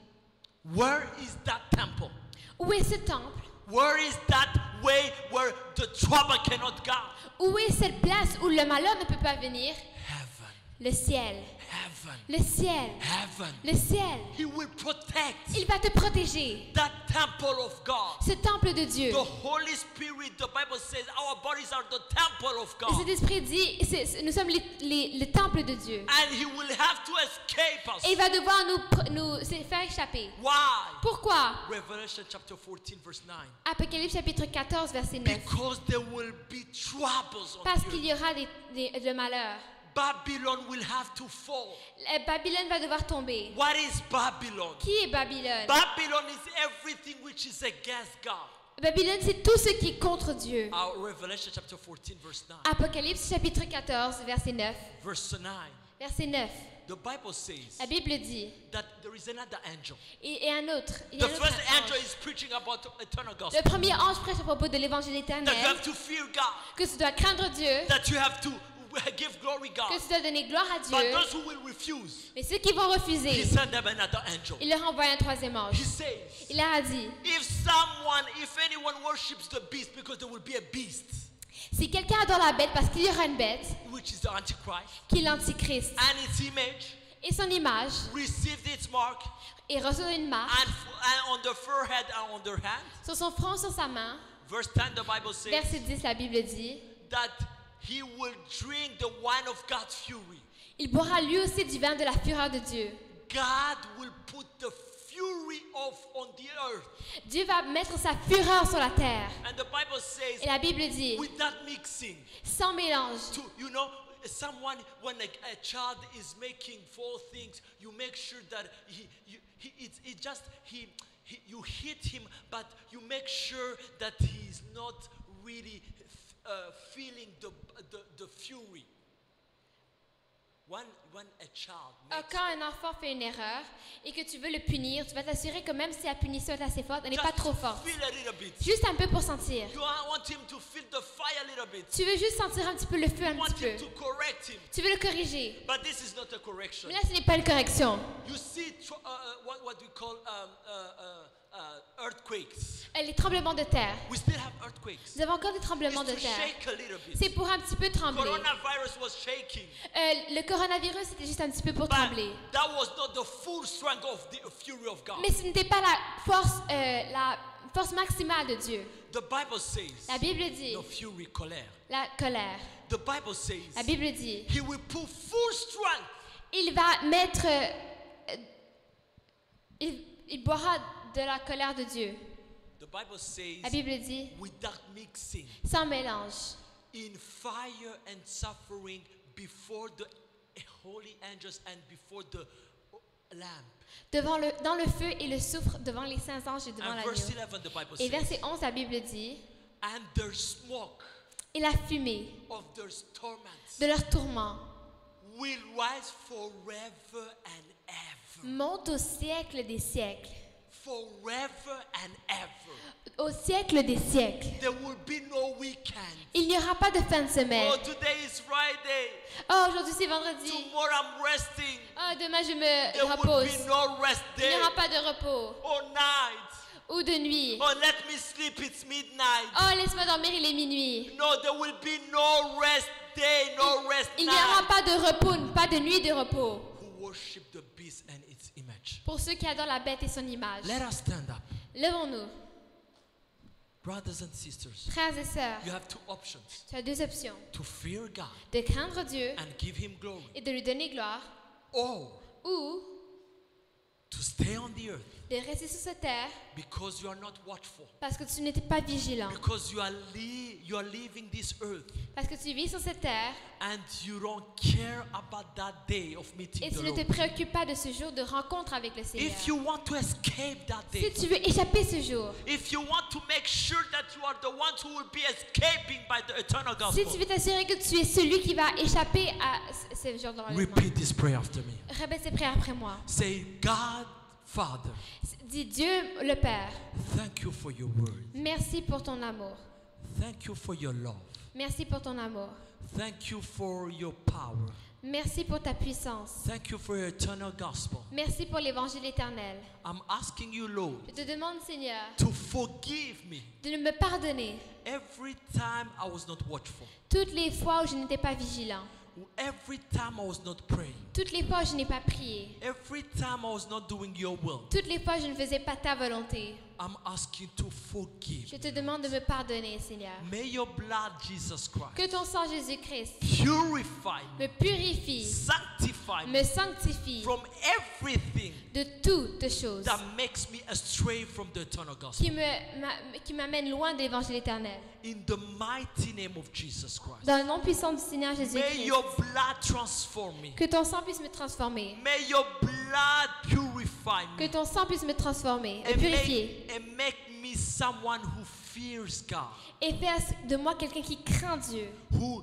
Where is that temple? Où est ce temple? Where is that way where the trouble cannot go? Où est cette place où le malheur ne peut pas venir? Heaven, Le ciel. heaven, Le ciel. heaven. Le ciel. He will protect Il va te protéger. that temple of God. Ce temple de Dieu. The Holy Spirit, the Bible says, our bodies are the temple of Et God. cet esprit dit, nous sommes le temple de Dieu. And he will have to escape us. Et il va devoir nous faire échapper. Why? Pourquoi? Revelation chapter 14 verse 9. Apocalypse chapitre 14, verset 9. Because there will be troubles on Parce the qu'il earth. y aura de malheur. Babylon will have to fall. Babylone va devoir tomber. What is Babylon? Qui est Babylone? Babylon is everything which is against God. Babylone, c'est tout ce qui est contre Dieu. Our Revelation chapter 14 verse 9. Apocalypse chapitre 14, verset 9. Verse 9. Verset 9. The Bible says La Bible dit, that there is another angel. et un autre, il y The a un autre first angel ange. is preaching about eternal Le gospel. premier ange prêche à propos de l'évangile That you éternel, have to fear God. que tu dois craindre Dieu, That you have to give glory que God. tu dois donner gloire à But Dieu. those who will refuse, Mais ceux qui vont he refuser, sent them another angel. il leur envoie un troisième ange. He says, Il leur a dit, if anyone worships the beast, because there will be a beast, si quelqu'un adore la bête parce qu'il y aura une bête, which is the Antichrist, qui est l'antichrist, and its image, et son image, received its mark, et reçoit une marque and on the forehead and on their hand. sur son front, sur sa main. Verse 10, the Bible says Verset 10, la Bible dit, that he will drink the wine of God's fury. il boira lui aussi du vin de la fureur de Dieu. God will put the fury on the earth. Dieu va mettre sa fureur sur la terre. And the Bible says, Et la Bible dit, without mixing, sans mélange. to, someone, when a child is making four things, you make sure that you hit him, but you make sure that he's not really feeling the fury. When a child makes, Quand un enfant fait une erreur et que tu veux le punir, tu vas t'assurer que même si la punition est assez forte, elle n'est pas trop forte. feel a little bit. Juste un peu pour sentir. You want him to feel the fire a little bit. Tu veux juste sentir un petit peu le feu, un You want petit him peu. to correct him. Tu veux le corriger. But this is not a correction. Mais là, ce n'est pas une correction. You see what we call earthquakes. Les tremblements de terre. We still have earthquakes. Nous avons encore des tremblements de It's to terre. shake a little bit. C'est pour un petit peu trembler. Coronavirus was shaking. Le coronavirus, c'était juste un petit peu pour But trembler. that was not the full strength of the fury of God. Mais ce n'était pas la force maximale de Dieu. The Bible says, La Bible dit, the fury, colère. la colère. The Bible says, La Bible dit, he will put full strength. il va mettre, il boira de la colère de Dieu. The Bible says, La Bible dit, without mixing, sans mélange, in fire and suffering before the holy angels and before the lamb. dans le feu et le soufre devant les saints anges et devant And l'agneau. verse 11, the Bible Et says, verset 11, la Bible dit, and their smoke et la fumée of their torments de leur tourment will rise forever and ever. monte au siècle des siècles. Forever and ever. Au siècle des siècles. There will be no weekend. Il n'y aura pas de fin de semaine. Oh, today is Friday. Oh, aujourd'hui c'est vendredi. Tomorrow I'm resting. Oh, demain je me There will repose. be no rest Il day n'y aura pas de repos. or night. Ou de nuit. Oh, let me sleep. It's midnight. Oh, laisse-moi dormir, il est minuit. No, there will be no rest day, no rest Il n'y aura night. pas de repos, pas de nuit de repos. Who worship the beast and its image. Pour ceux qui adorent la bête et son image. Let us stand up. Levons-nous. Brothers and sisters, Frères et sœurs, you have two options. tu as deux options. To fear God De craindre Dieu and give him glory. et de lui donner gloire. Or Ou to stay on the earth de rester sur cette terre because you are not watchful. parce que tu n'étais pas vigilant. Because you are leaving this earth Parce que tu vis sur cette terre and you don't care about that day of meeting et the tu ne te Lord. préoccupes pas de ce jour de rencontre avec le Seigneur. If you want to escape that Si day, tu veux échapper ce jour, if you want to make sure that you are the ones who will be escaping by the eternal si gospel, tu veux t'assurer que tu es celui qui va échapper à ce jour de l'enlèvement, repeat this prayer after me. répète ces prières après moi. Say, God, Father, Dis Dieu le Père, thank you for your word. merci pour ton amour. Thank you for your love. Merci pour ton amour. Thank you for your power. Merci pour ta puissance. Thank you for your eternal gospel. Merci pour l'évangile éternel. I'm asking you, Lord, Je te demande, Seigneur, to forgive me de me pardonner every time I was not watchful, toutes les fois où je n'étais pas vigilant, every time I was not praying, toutes les fois où je n'ai pas prié, every time I was not doing your will. toutes les fois où je ne faisais pas ta volonté. I'm asking to forgive. Je te demande de me pardonner, Seigneur. May your blood, Jesus Christ, Que ton sang Jésus-Christ purify me, me purifie, sanctify me me sanctifie from everything de toutes choses that makes me astray from the eternal gospel. qui m'amènent loin de l'évangile éternel. In the mighty name of Jesus Christ. Dans le nom puissant du Seigneur May Jésus-Christ, your blood transform me. que ton sang puisse me transformer. May your blood purify Que me. ton sang puisse me transformer, me And purifier. make me someone who fears God, Et faire de moi quelqu'un qui craint Dieu, who